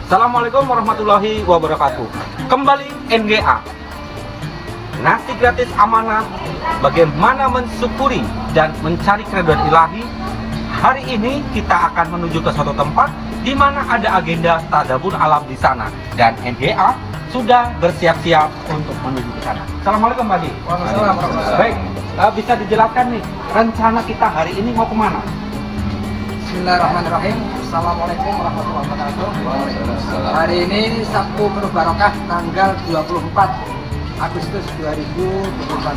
Assalamualaikum warahmatullahi wabarakatuh. Kembali NGA. Nasi gratis amanah, bagaimana mensyukuri dan mencari keriduan ilahi. Hari ini kita akan menuju ke suatu tempat di mana ada agenda tadabbur alam di sana, dan NGA sudah bersiap-siap untuk menuju ke sana. Assalamualaikum Pak Haji. Waalaikumsalam. Baik, bisa dijelaskan nih rencana kita hari ini mau kemana? Bismillahirrahmanirrahim. Assalamualaikum warahmatullahi wabarakatuh. Hari ini Sabtu Penuh Barokah tanggal 24 Agustus 2024.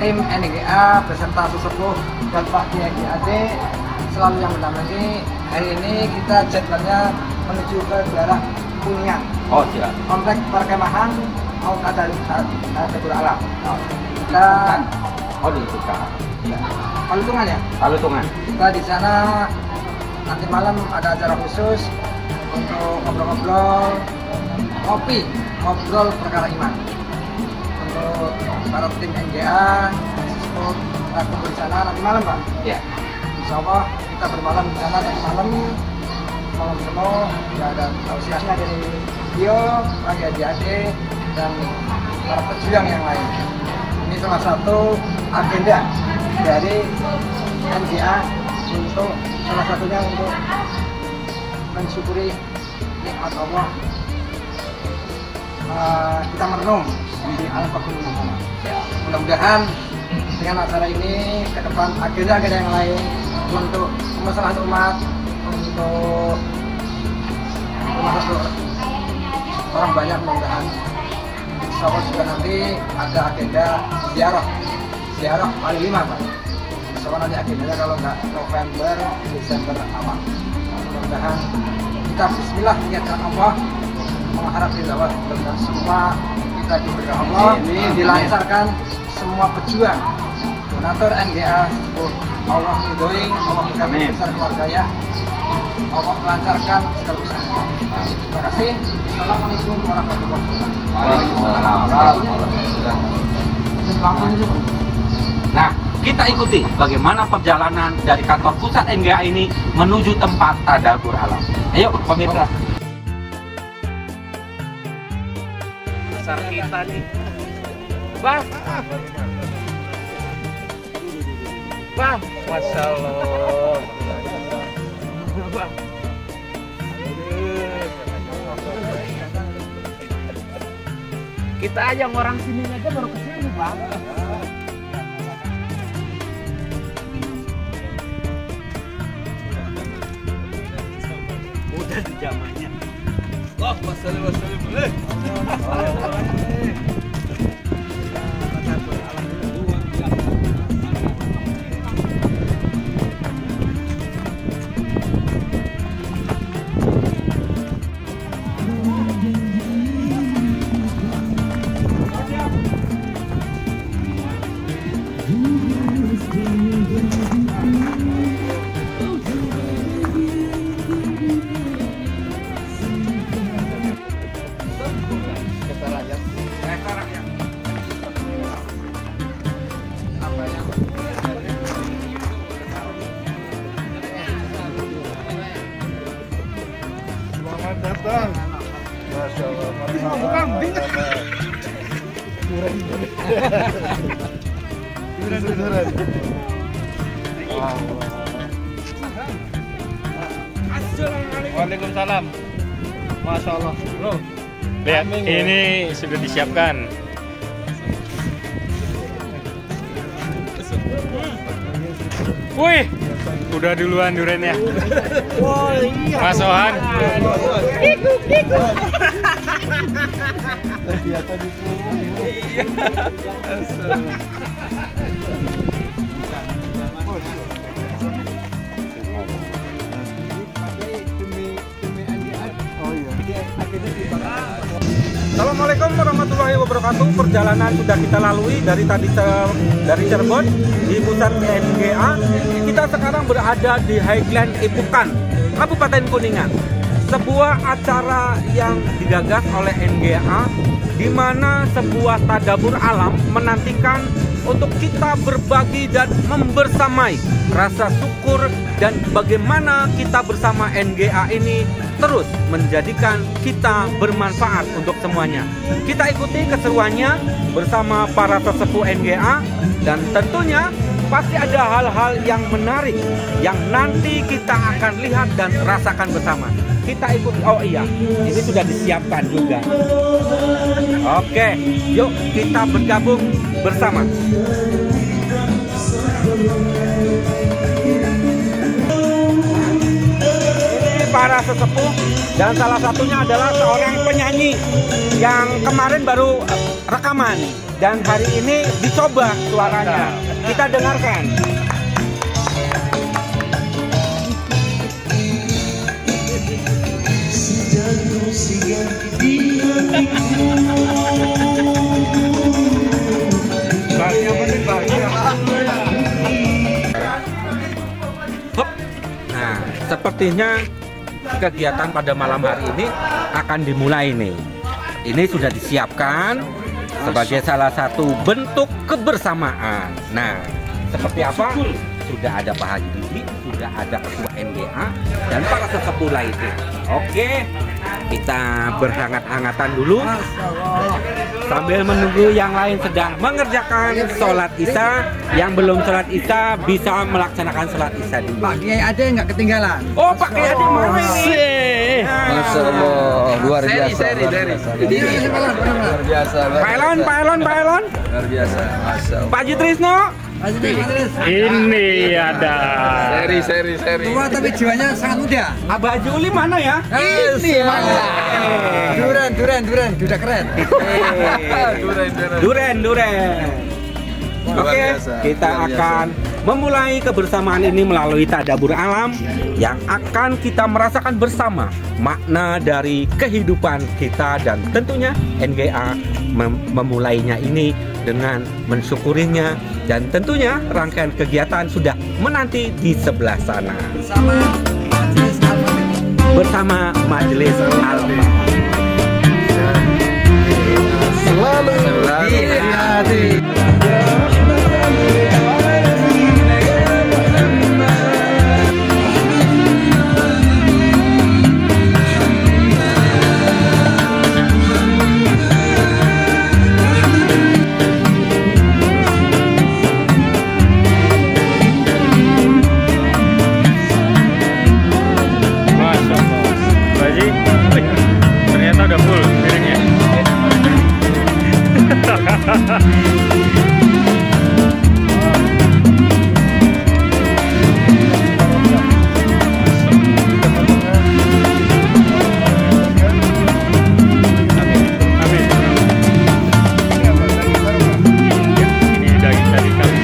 Tim NGA beserta sesepuh dan Pak Kiai Ade selalu yang mendampingi. Hari ini kita jadwalnya menuju ke daerah Kuningan. Oh siap. Kompleks perkemahan Tadabbur Alam. Kita di Suka. ya, Palutungan ya. Palutungan. Kita di sana nanti malam ada acara khusus untuk ngobrol-ngobrol, ngobrol perkara iman. Untuk para tim NGA, untuk kita kumpul di sana nanti malam, Pak. Ya. Insya Allah kita bermalam di sana nanti malam penuh. Ya, ada tausiahnya dari Dio, Pak Ade, dan para pejuang yang lain. Ini salah satu agenda dari NGA untuk salah satunya untuk mensyukuri nikmat Allah. Kita merenung di alam pegunungan sana. Mudah-mudahan dengan acara ini ke depan agenda-agenda yang lain untuk kemaslahatan umat, untuk orang banyak, mudah-mudahan insya Allah juga nanti ada agenda ziarah kali 5, Pak. Insya Allah nanti agendanya kalau nggak November, Desember awal. Mudah-mudahan kita bismillah niatkan Allah, mengharap ridha Allah, mudah-mudahan semua kita diberi Allah, dilancarkan semua pejuang donatur NGA, Allah ridhoi, Allah berkati besar keluarganya, Allah melancarkan segala usaha. Terima kasih. Assalamualaikum warahmatullahi wabarakatuh. Nah, kita ikuti bagaimana perjalanan dari kantor pusat NGA ini menuju tempat tadabbur alam. Ayo pemirsa. Besar kita nih. Bang. Bang, Masya Allah. Bang. Kita aja orang sini aja baru kesini, Bang. Udah di zamannya. Wah, wassalam. Selamat datang. Masya Allah. Duran. Waalaikumsalam. Masya Allah, bro. Lihat, ini sudah disiapkan. Wih, udah duluan durennya. Oh iya. Mas Sohan. Assalamualaikum warahmatullahi wabarakatuh. Perjalanan sudah kita lalui dari Cirebon di pusat NGA. Kita sekarang berada di Highland Ipukan, Kabupaten Kuningan. sebuah acara yang digagas oleh NGA, di mana sebuah tadabur alam menantikan untuk kita berbagi dan membersamai rasa syukur dan bagaimana kita bersama NGA ini terus menjadikan kita bermanfaat untuk semuanya. Kita ikuti keseruannya bersama para sesepuh NGA, dan tentunya pasti ada hal-hal yang menarik yang nanti kita akan lihat dan rasakan bersama. Kita ikuti. Oh iya, ini sudah disiapkan juga. Oke, yuk kita bergabung bersama. Ini para sesepuh, dan salah satunya adalah seorang penyanyi yang kemarin baru rekaman dan hari ini dicoba suaranya. Kita dengarkan. Nah, sepertinya kegiatan pada malam hari ini akan dimulai nih. Ini sudah disiapkan sebagai salah satu bentuk kebersamaan. Nah, seperti apa? Sudah ada Pak Haji Didi, sudah ada Ketua NGA, dan para sesepuh lainnya. Oke, kita berhangat-hangatan dulu sambil menunggu yang lain sedang mengerjakan sholat isya. Yang belum sholat isya bisa melaksanakan sholat isya dulu. Pak Kiai Ade nggak ketinggalan. Oh, Pak Kiai Ade mana ini? Masya Allah, luar biasa. Luar biasa. Pak Elon. Luar biasa. Masya Allah. Pak Haji Trisno. Ini ada. Seri. Tua tapi jiwanya sangat muda. Abah Haji Uli mana ya? Ini mana? Duren, udah keren. Duren. Luar Oke, biasa, kita luar biasa. akan memulai kebersamaan ini melalui tadabur alam yang akan kita merasakan bersama makna dari kehidupan kita, dan tentunya NGA memulainya ini dengan mensyukurinya, dan tentunya rangkaian kegiatan sudah menanti di sebelah sana bersama Majelis Alfa. Selalu di hati. Masya Allah. Pak Haji, ternyata udah full piringnya. Amin. Ini daging tadi kami.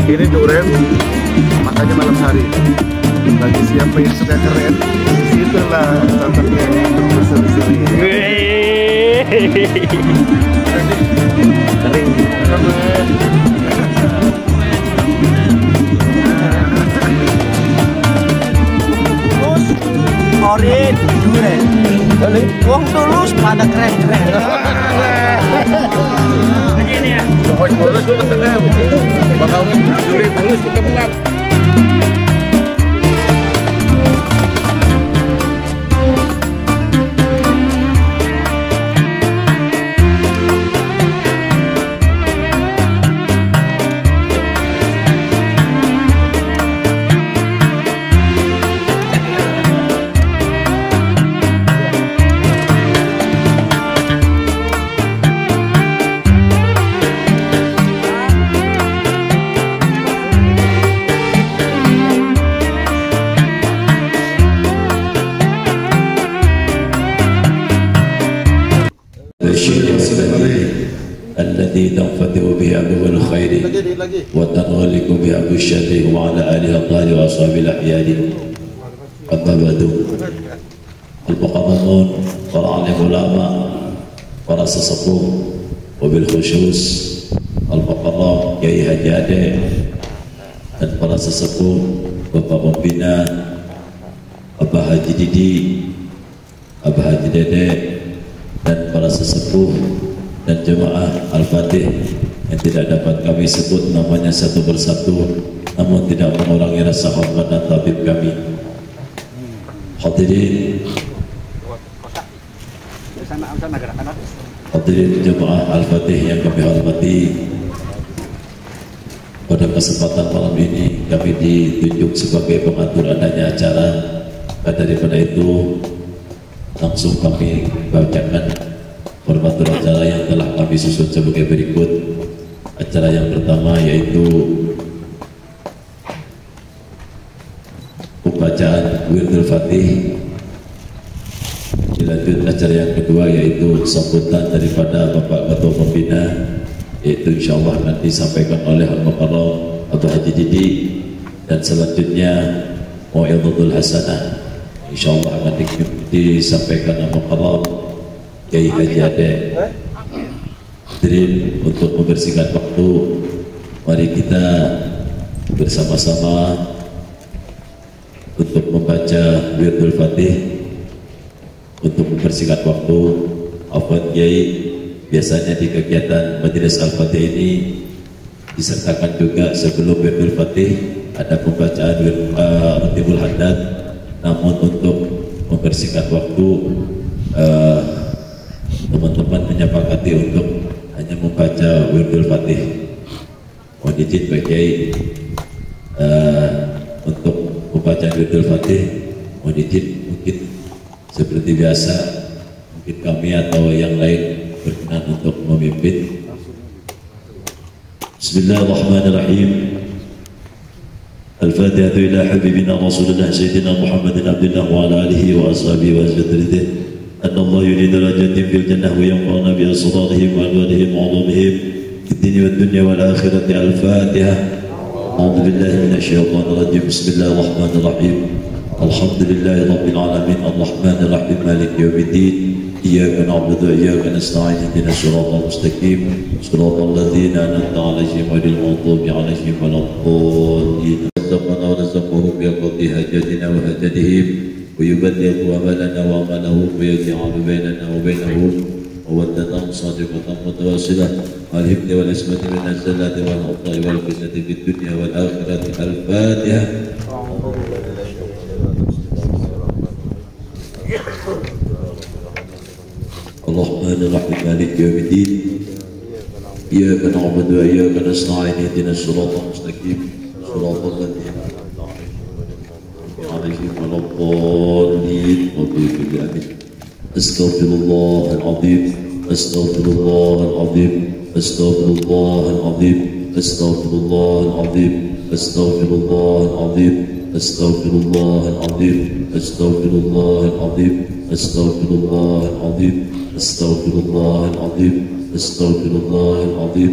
Ini duren, makanya malam hari. Bagi siapa yang suka keren, situlah tempatnya untuk berseri-seri. Kering. Orin, duren. Wong Tulus pada keren-keren. Begini ya. Pokoknya mulus itu tengah. Bakal duri mulus kita pulang. الذي تنفتح به أبواب الخير وتنغلق به أبواب الشر وعلى آله الطاهر وأصحاب الأحيان. أما بعد المقربون para alim ulama, para sesepuh, wabil khusus al-muqarrab Kiai Haji Ade dan para sesepuh, Bapak Pembina, Abah Haji Didi, Abah Haji Dede, dan para sesepuh dan jemaah Al-Fatih yang tidak dapat kami sebut namanya satu persatu, namun tidak mengurangi rasa hormat dan tabib kami. Hadirin jemaah Al-Fatih yang kami hormati, pada kesempatan malam ini kami ditunjuk sebagai pengatur adanya acara. Daripada itu langsung kami bacakan formatur acara yang telah kami susun sebagai berikut. Acara yang pertama yaitu pembacaan Wirdul Fatih. Dilanjut acara yang kedua yaitu sambutan daripada Bapak Ketua Pembina, yaitu insyaallah nanti disampaikan oleh Al-Muqarrab Abdul Haji Didi, dan selanjutnya Mau'izatul Hasanah insyaallah akan disampaikan Al-Muqarrab Kiai Haji Ade. Hadirin, untuk membersihkan waktu, mari kita bersama-sama untuk membaca Wirdul Fatih. Untuk membersihkan waktu, Afwan Kiai biasanya di kegiatan Majelis Al-Fatih ini disertakan juga sebelum Wirdul Fatih ada pembacaan Ratibul Haddad. Namun untuk membersihkan waktu, teman-teman menyepakati untuk hanya membaca Wirdul Fatih. Mohon izin Pak Kiai, untuk membaca Wirdul Fatih, mohon izin mungkin seperti biasa, mungkin kami atau yang lain berkenan untuk memimpin. Bismillahirrahmanirrahim. Al-Fatihah ila habibina Rasulullah Sayyidina Muhammadin Abdullah wa ala alihi wa ashabihi wa azwajihi. أن الله يريد درجات في الجنة وينفعنا بأسرارهم وأنوارهم وعلومهم في الدين والدنيا والآخرة. الفاتحة. أعوذ بالله من الشيطان الرجيم. بسم الله الرحمن الرحيم. الحمد لله رب العالمين الرحمن الرحيم مالك يوم الدين. إياك نعبد وإياك نستعين اهدنا الصراط المستقيم صراط الذين أنعمت عليهم غير المغضوب عليهم ولا الضالين. رزقنا ورزقهم بقضاء حاجاتنا وحاجاتهم ويبلغ أملنا وأمله ويجعل بيننا وبينهم مودة صادقة متواصلة والحفظ والعصمة من الزلات والأخطاء والفتنة في الدنيا والآخرة. الفاتحة. الرحمن الرحيم مالك يوم الدين. إياك نعبد وإياك نستعين اهدنا الصراط المستقيم صراط الذين عليهم ولا الضالين. أستغفر الله العظيم. أستغفر الله العظيم. أستغفر الله العظيم. أستغفر الله العظيم. أستغفر الله العظيم. أستغفر الله العظيم. أستغفر الله العظيم. أستغفر الله العظيم. أستغفر الله العظيم. أستغفر الله العظيم.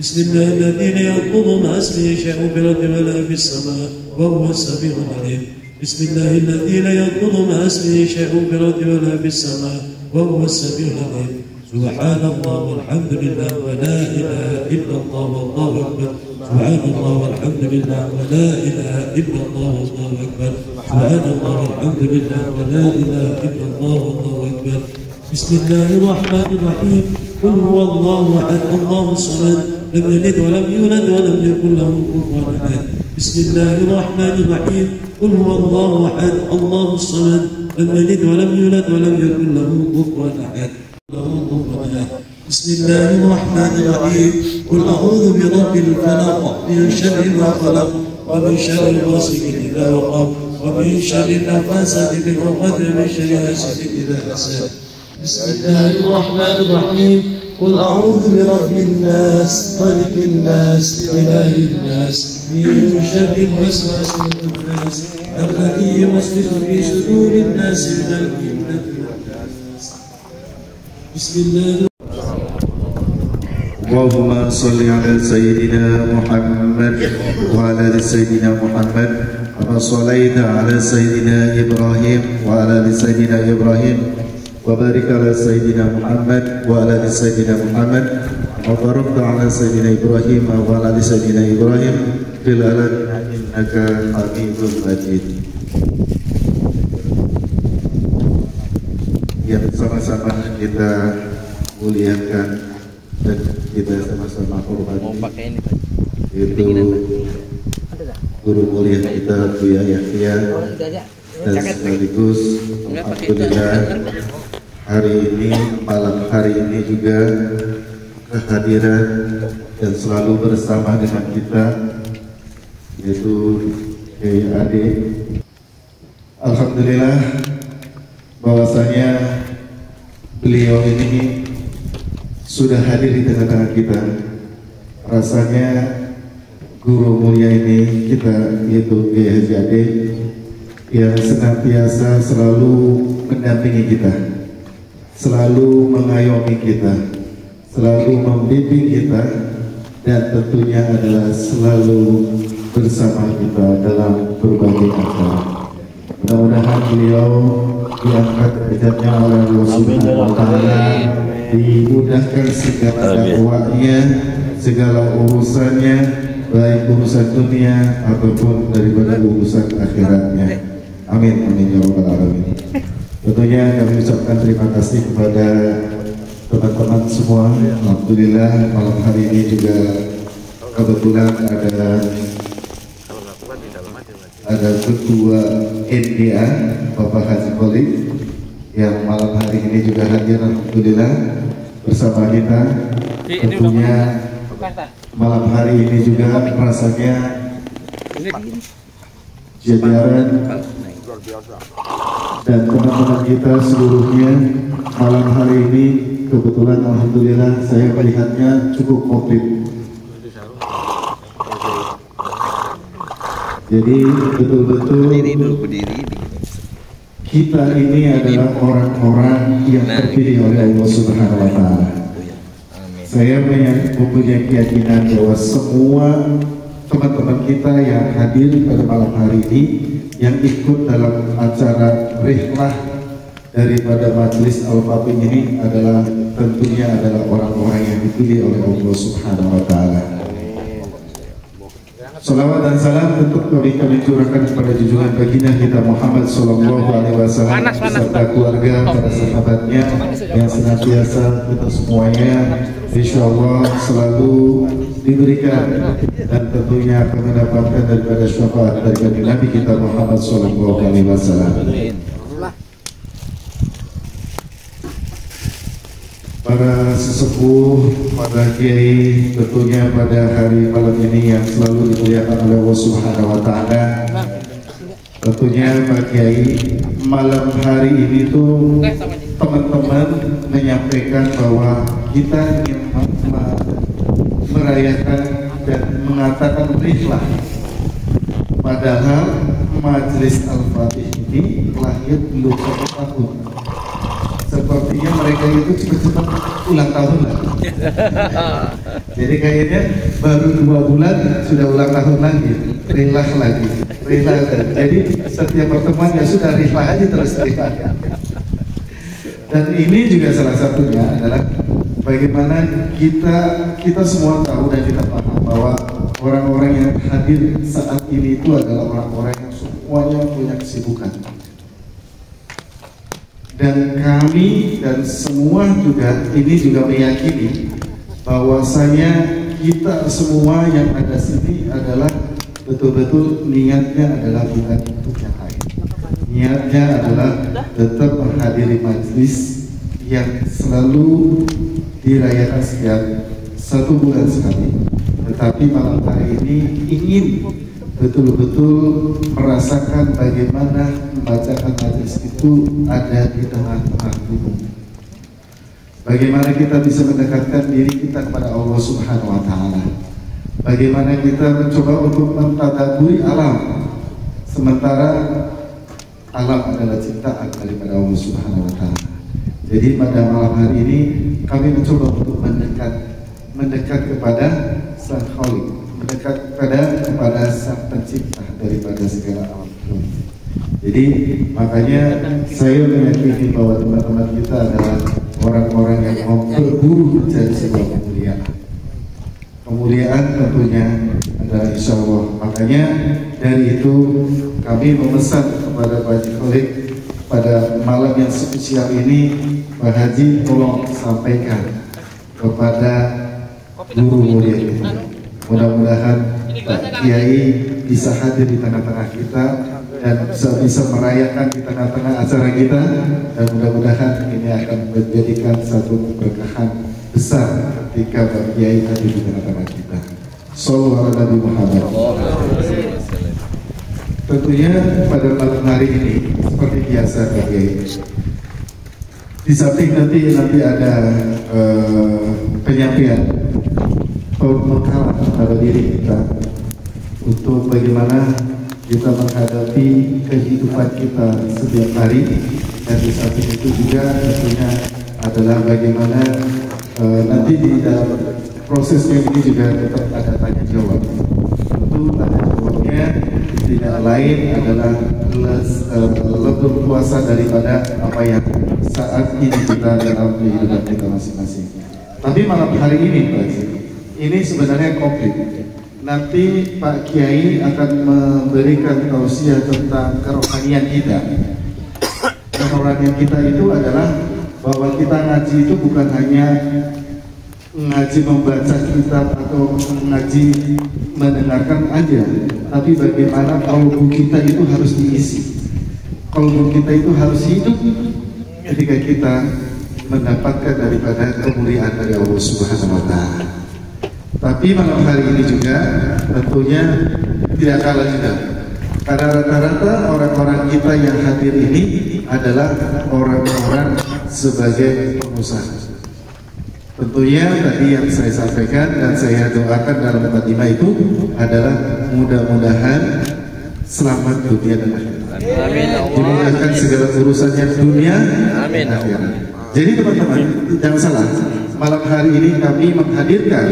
بسم الله الذي لا يضر مع اسمه شيء في الأرض ولا في السماء وهو السميع العليم بسم الله الذي لا يضر مع اسمه شيء في الأرض ولا في السماء وهو السميع العليم سبحان الله والحمد لله ولا إله إلا الله والله أكبر سبحان الله والحمد لله ولا إله إلا الله والله أكبر سبحان الله والحمد لله ولا إله إلا الله والله أكبر بسم الله الرحمن الرحيم قل هو الله أحد الله الصمد لم يلد ولم يولد ولم يكن له كفوا أحد بسم الله الرحمن الرحيم قل هو الله أحد الله الصمد لم يلد ولم يولد ولم يكن له كفوا أحد بسم الله الرحمن الرحيم قل أعوذ برب الفلق من شر ما خلق ومن شر غاسق إذا وقب ومن شر النفاثات في العقد ومن شر حاسد إذا حسد بسم الله الرحمن الرحيم قل أعوذ برب الناس ملك الناس إله الناس من شر الوسواس الخناس الذي يوسوس في صدور الناس من الجنة والناس بسم الله اللهم صل على سيدنا محمد وعلى ال سيدنا محمد كما صليت على سيدنا إبراهيم وعلى ال سيدنا إبراهيم وبارك على سيدنا محمد وعلى ال سيدنا محمد وبارك على سيدنا إبراهيم وعلى ال سيدنا إبراهيم في العالمين إنك حميد مجيد. Ya, sama-sama kita muliakan dan kita sama-sama hormati itu guru mulia kita Buya Yahya, dan sekaligus alhamdulillah hari ini, malam hari ini juga kehadiran dan selalu bersama dengan kita yaitu Kiai Ade. Alhamdulillah bahwasanya beliau ini sudah hadir di tengah-tengah kita. Rasanya guru mulia ini kita yaitu Kiai Haji Ade yang senantiasa selalu mendampingi kita, selalu mengayomi kita, selalu membimbing kita, dan tentunya adalah selalu bersama kita dalam berbagai acara. Mudah-mudahan beliau diangkat derajatnya oleh Allah Subhanahu wa Ta'ala, dimudahkan segala dakwahnya, segala urusannya, baik urusan dunia ataupun daripada urusan akhiratnya. Amin, amin ya rabbal alamin. Tentunya kami ucapkan terima kasih kepada teman-teman semua. Alhamdulillah malam hari ini juga kebetulan ada ketua NGA Bapak Haji Khalid yang malam hari ini juga hadir alhamdulillah bersama kita. Tentunya malam hari ini juga rasanya jajaran dan teman-teman kita seluruhnya malam hari ini kebetulan alhamdulillah saya melihatnya cukup komplit. Jadi betul-betul kita ini adalah orang-orang yang terpilih oleh Allah Subhanahu wa Ta'ala. Saya mempunyai keyakinan bahwa semua teman-teman kita yang hadir pada malam hari ini, yang ikut dalam acara rihlah daripada majelis Al-Fatih ini adalah tentunya adalah orang-orang yang dipilih oleh Allah Subhanahu wa Ta'ala. Salawat dan salam tentu kami curahkan kepada junjungan baginda kita Muhammad Sallallahu Alaihi Wasallam beserta keluarga, para sahabatnya yang senantiasa kita semuanya insya Allah selalu diberikan dan tentunya akan mendapatkan daripada syafaat dari Nabi kita Muhammad Sallallahu Alaihi Wasallam. Para sesepuh, para kiai, tentunya pada hari malam ini yang selalu dimuliakan oleh Allah Subhanahu wa Ta'ala. Tentunya Pak Kiai, malam hari ini tuh teman-teman menyampaikan bahwa kita ingin merayakan dan mengatakan rihlah. Padahal Majelis Al-Fatih ini lahir belum 1 tahun. sepertinya mereka itu cepat-cepat ulang tahun lah. Jadi kayaknya baru 2 bulan sudah ulang tahun lagi, rilah lagi. Jadi setiap pertemuan ya sudah rilah aja terus rilah. Dan ini juga salah satunya adalah bagaimana kita semua tahu dan kita paham bahwa orang-orang yang hadir saat ini itu adalah orang-orang yang semuanya punya kesibukan. Dan kami dan semua juga ini juga meyakini bahwasanya kita semua yang ada sini adalah betul-betul niatnya adalah bukan untuk yang lain. Niatnya adalah tetap menghadiri majlis yang selalu dirayakan setiap 1 bulan sekali. Tetapi malam hari ini ingin betul-betul merasakan bagaimana membacakan majlis itu ada di tengah-tengah gunung. Bagaimana kita bisa mendekatkan diri kita kepada Allah Subhanahu wa Ta'ala. Bagaimana kita mencoba untuk mentadabburi alam, sementara alam adalah ciptaan daripada Allah Subhanahu wa Ta'ala. Jadi pada malam hari ini kami mencoba untuk mendekat kepada Sang Khalik, mendekat kepada Sang Pencipta daripada segala alam. Jadi makanya saya meyakini bahwa teman-teman kita adalah orang-orang yang mau berburu mencari sebuah kemuliaan. Kemuliaan tentunya adalah insya Allah. Makanya dari itu kami memesan kepada Pak Haji Khalik pada malam yang spesial ini, Pak Haji tolong sampaikan kepada guru mulia kita. Mudah-mudahan Pak Kiai bisa hadir di tengah-tengah kita dan bisa merayakan di tengah-tengah acara kita, dan mudah-mudahan ini akan menjadikan satu keberkahan besar ketika Pak Kiai hadir di tengah-tengah kita. Sallallahu alaihi Muhammad. Tentunya pada malam hari ini seperti biasa Pak Kiai, di samping nanti ada penyampaian pembekalan pada diri kita untuk bagaimana kita menghadapi kehidupan kita setiap hari, dan di samping itu juga tentunya adalah bagaimana nanti di dalam prosesnya ini juga tetap ada tanya jawab. Tentu tanya jawabnya tidak lain adalah lebih kuasa daripada apa yang saat ini kita dalam kehidupan kita masing-masing. Tapi malam hari ini Pak Haji, ini sebenarnya komplit. Nanti Pak Kiai akan memberikan tausiah tentang kerohanian kita. Kerohanian kita itu adalah bahwa kita ngaji itu bukan hanya ngaji membaca kitab atau ngaji mendengarkan aja, tapi bagaimana kalbu kita itu harus diisi. Kalbu kita itu harus hidup ketika kita mendapatkan daripada kemuliaan dari Allah Subhanahu wa Ta'ala. Tapi malam hari ini juga tentunya tidak kalah juga, karena rata-rata orang-orang kita yang hadir ini adalah orang-orang sebagai pengusaha. Tentunya tadi yang saya sampaikan dan saya doakan dalam mukadimah itu adalah mudah-mudahan selamat dunia dan akhirat. Dimudahkan segala urusannya dunia dan akhirat. Jadi teman-teman jangan salah, malam hari ini kami menghadirkan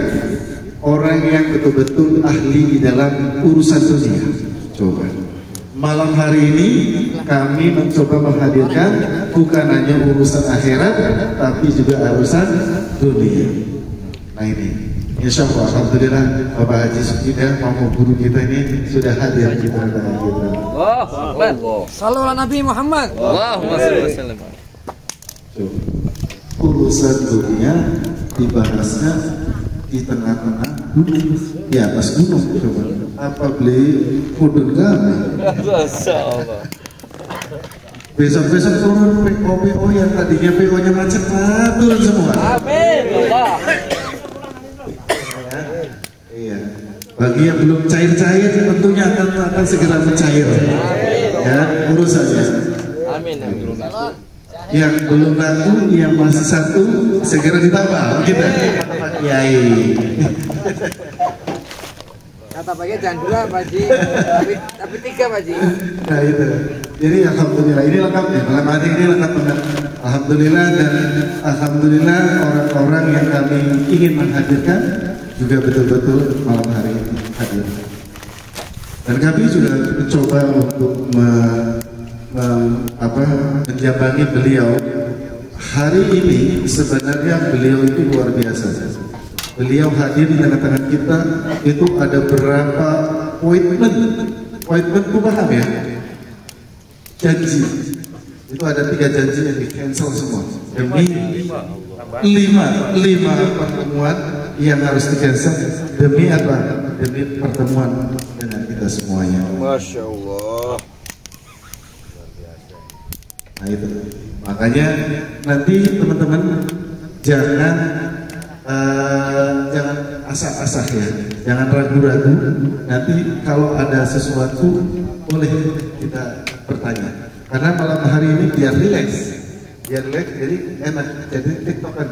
orang yang betul-betul ahli di dalam urusan dunia. Coba malam hari ini kami mencoba menghadirkan bukan hanya urusan akhirat, tapi juga urusan dunia. Nah ini, insya Allah, alhamdulillah Bapak Haji Sukida, mau guru kita ini sudah hadir di tengah-tengah kita. Sallallahu alaihi Nabi Muhammad. Allahumma shalli wa sallim. Urusan dunia dibahasnya di tengah-tengah gunung, di atas gunung. Coba apa beli mudun kami? Besok-besok turun PO yang tadinya PO-nya macet, turun semua. Amin. Iya. Bagi yang belum cair-cair tentunya akan segera mencair. Ya, urusannya. Amin. Yang belum laku, yang masih satu segera ditambah kita. Kiai. Kata pagi jangan dua Pak Haji, tapi 3 Pak Haji. Nah itu. Jadi alhamdulillah ini lengkap ya. Malam hari ini lengkap banget. Alhamdulillah, dan alhamdulillah orang-orang yang kami ingin menghadirkan juga betul-betul malam hari ini hadir. Dan kami sudah mencoba untuk menjambangi beliau. Hari ini sebenarnya beliau itu luar biasa. Beliau hadir di tengah-tengah kita, itu ada berapa appointment ku paham ya? Janji. Itu ada 3 janji yang di cancel semua. Demi 5 pertemuan yang harus di cancel. Demi apa? Demi pertemuan dengan kita semuanya. Masya Allah. Nah itu. Makanya nanti teman-teman jangan asah-asah ya, jangan ragu-ragu. Nanti kalau ada sesuatu boleh kita bertanya. Karena malam hari ini biar relax, jadi enak. Jadi tiktokan,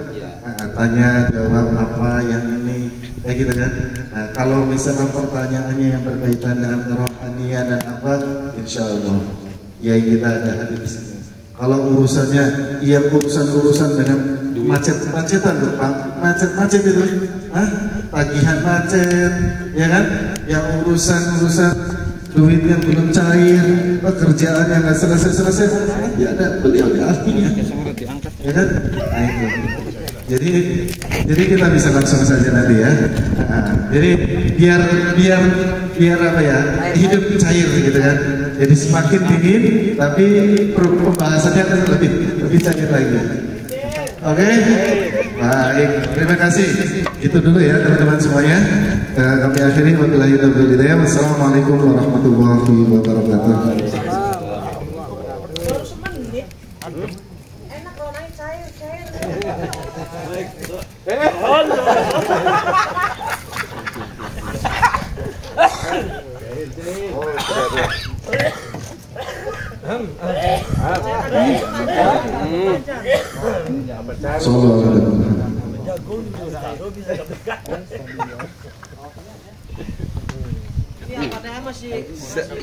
tanya jawab apa yang ini kayak gitu kan. Nah kalau misalkan pertanyaannya yang berkaitan dengan kerohanian dan apa, insya Allah ya kita ada hadir di sini. Kalau urusannya, urusan dengan macet-macetan tuh Pak, macet itu, tagihan macet, ya kan? Yang urusan duit yang belum cair, pekerjaan yang nggak selesai, ya ada beliau di ahlinya, ya kan? Nah, itu. Jadi kita bisa langsung saja nanti ya. Jadi biar apa ya, hidup cair gitu kan. Jadi semakin dingin, tapi pembahasannya akan lebih cair lagi. Oke, baik. Terima kasih. Itu dulu ya teman-teman semuanya. Kami akhiri. Wabillahi taufiq wal hidayah. Wassalamualaikum warahmatullahi wabarakatuh. Enak kalau naik cair. Ini apatnya masih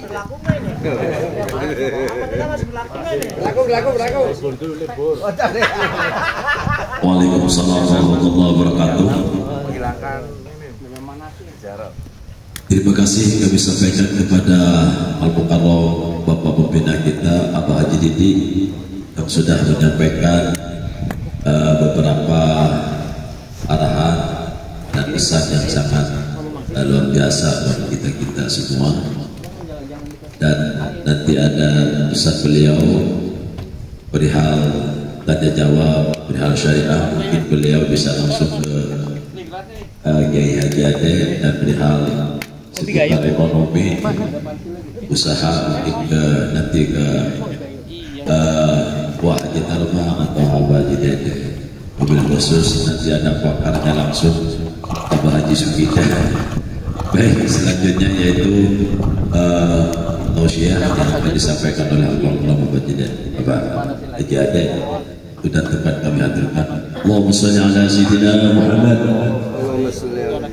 berlaku nggak ini? Apatnya masih berlaku nggak ini? Berlaku. Waalaikumsalam warahmatullahi wabarakatuh. Terima kasih kami sampaikan kepada Al-Mukarram Bapak Pembina kita Abah Haji Didi yang sudah menyampaikan beberapa arahan dan pesan yang sangat luar biasa bagi kita semua. Dan nanti ada pesan beliau perihal tanya jawab, perihal syariah, mungkin beliau bisa langsung ke Kiai Haji Ade, dan perihal seputar ekonomi, usaha mungkin nanti ke Wah Haji Tarmang atau Abah Haji Dede. Mobil khusus nanti ada pakarnya langsung Abah Haji Sukita. Baik, selanjutnya yaitu tausiah yang akan disampaikan oleh Abah Haji Ade. Sudah tempat kami hadirkan. Allahumma sholli ala sayyidina Muhammad. Allahumma sholli ala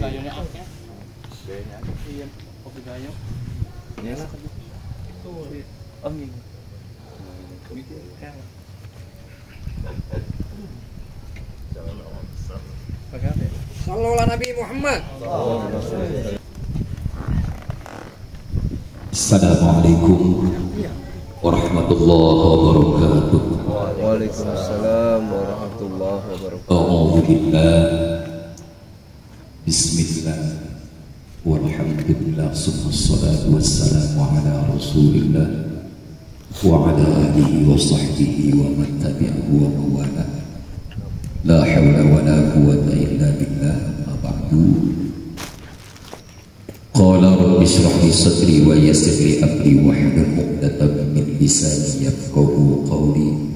Sallallahu ala Nabi Muhammad. Assalamualaikum warahmatullahi wabarakatuh. Waalaikumsalam warahmatullahi wabarakatuh. A'udzu billah. Bismillah. Walhamdulillah. Wassalatu wassalamu ala Rasulillah wa ala alihi wa sahbihi wa man tabi'ahu wa mawala. La hawla wa la quwwata illa billah. Amma ba'du. Qala rabbi shrah li sadri wa yassir li amri wahlul 'uqdatam min lisani yafqahu qawli.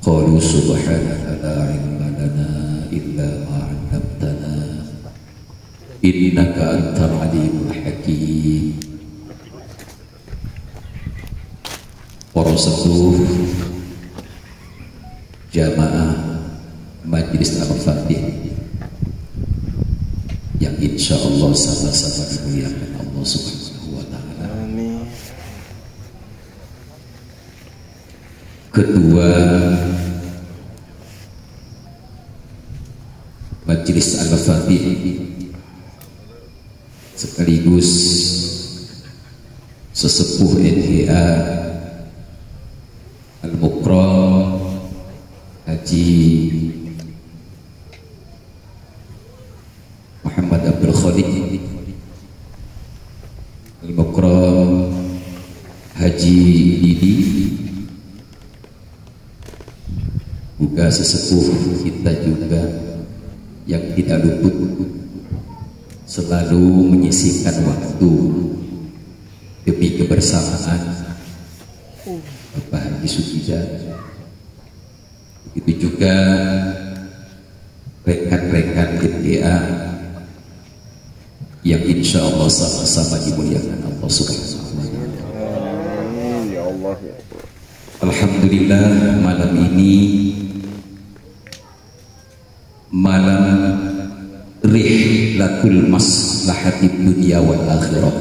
Qalu subhanaka la 'ilma lana illa ma 'allamtana innaka antal 'alimul hakim. Para sepuh jamaah Majelis Al-Fatih yang insya Allah sama-sama dimuliakan Allah Subhanahu wa Ta'ala. Amin. Kedua, Majelis Al-Fatih sekaligus sesepuh NGA Al-Mukram Haji Muhammad Abdul Khaliq, Al-Mukram Haji Didi, juga sesepuh kita juga yang tidak luput selalu menyisihkan waktu demi kebersamaan Bapak Haji Sukida. Begitu juga rekan-rekan NGA yang insya Allah sama-sama dimuliakan Allah Subhanahu wa Ta'ala. Alhamdulillah, malam ini malam rihlatul maslahati dunia wal akhirah.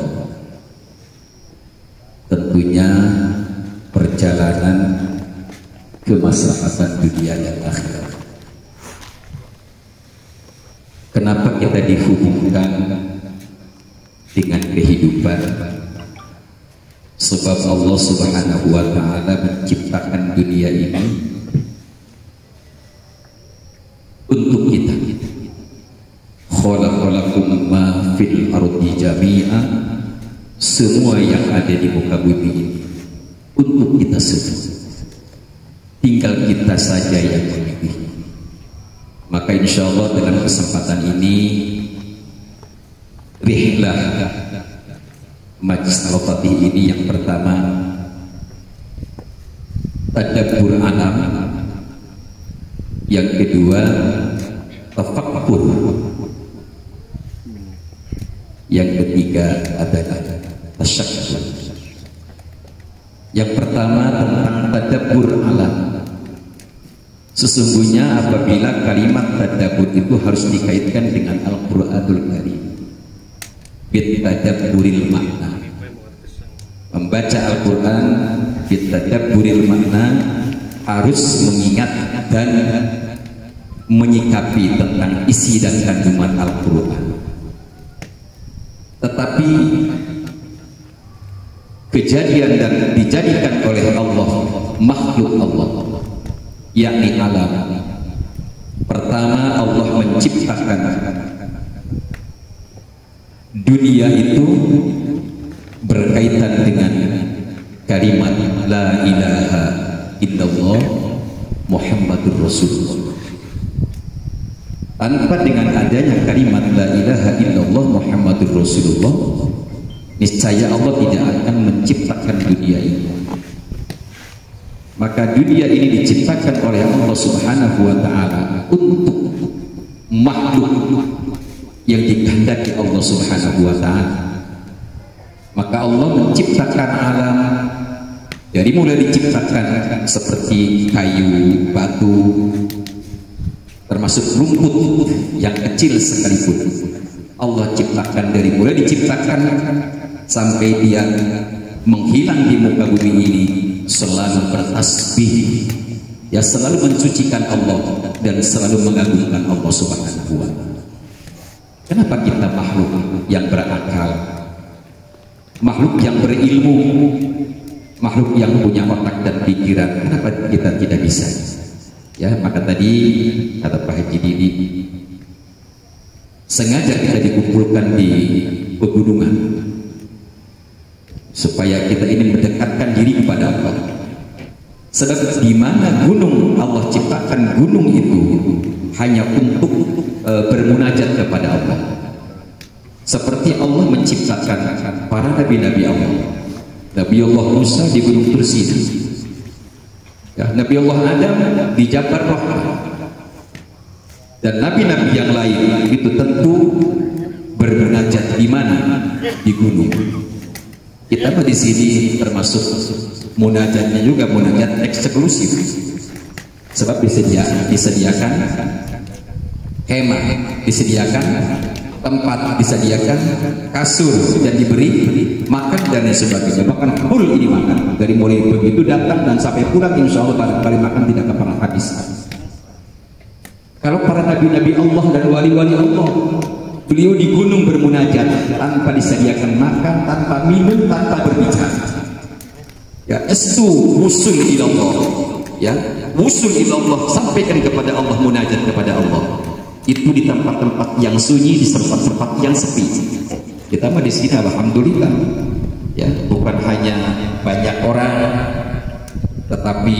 Tentunya perjalanan kemaslahatan dunia dan akhirat. Kenapa kita dihubungkan dengan kehidupan? Sebab Allah Subhanahu wa Ta'ala menciptakan dunia ini untuk kita. Khalaqalakum ma fil ardi jami'a, semua yang ada di muka bumi ini untuk kita semua. Tinggal kita saja yang memilih. Maka insya Allah dalam kesempatan ini rihlah Majlis Al-Fatih ini yang pertama tadabbur alam, yang kedua tafakkur, yang ketiga adalah tasyakkur. Yang pertama tentang tadabbur alam. Sesungguhnya apabila kalimat tadabbur itu harus dikaitkan dengan Al-Qur'anul Karim, bitadabburil makna, membaca Al-Quran bitadabburil makna, harus mengingat dan menyikapi tentang isi dan kandungan Al-Quran. Tetapi kejadian dan dijadikan oleh Allah makhluk Allah, yakni alam. Pertama, Allah menciptakan dunia itu berkaitan dengan kalimat la ilaha illallah Muhammadur Rasulullah. Tanpa dengan adanya kalimat la ilaha illallah Muhammadur Rasulullah, niscaya Allah tidak akan menciptakan dunia ini. Maka dunia ini diciptakan oleh Allah Subhanahu wa Ta'ala untuk makhluk yang dikehendaki Allah Subhanahu wa Ta'ala. Maka Allah menciptakan alam dari mulai diciptakan seperti kayu, batu, termasuk rumput yang kecil sekalipun. Allah ciptakan dari mulai diciptakan sampai dia menghilang di muka bumi ini selalu bertasbih, ya selalu mensucikan Allah dan selalu mengagungkan Allah Subhanahu wa Ta'ala. Kenapa kita makhluk yang berakal, makhluk yang berilmu, makhluk yang punya otak dan pikiran, kenapa kita tidak bisa? Ya, maka tadi kata Pak Haji Didi, sengaja kita dikumpulkan di pegunungan supaya kita ini mendekatkan diri kepada Allah. Sebab di mana gunung Allah ciptakan gunung itu hanya untuk bermunajat kepada Allah. Seperti Allah menciptakan para nabi-nabi Allah. Nabi Allah Musa di Gunung Tursina, ya, Nabi Allah Adam di Jabal Rahmah, dan nabi-nabi yang lain itu tentu bermunajat di mana? Di gunung. Kita di sini termasuk munajatnya juga munajat eksklusif, sebab disediakan kemah, disediakan tempat, disediakan kasur, dan diberi makan dan lain sebagainya. Bahkan full ini makan dari mulai begitu datang dan sampai pulang, insya Allah barang makan tidak akan pernah habis. Kalau para nabi-nabi Allah dan wali-wali Allah, beliau di gunung bermunajat tanpa disediakan makan, tanpa minum, tanpa berbicara. Ya, estu wusul ilallah. Ya, wusul ilallah, sampaikan kepada Allah, munajat kepada Allah. Itu di tempat-tempat yang sunyi, di tempat-tempat yang sepi. Kita mah di sini alhamdulillah. Ya, bukan hanya banyak orang, tetapi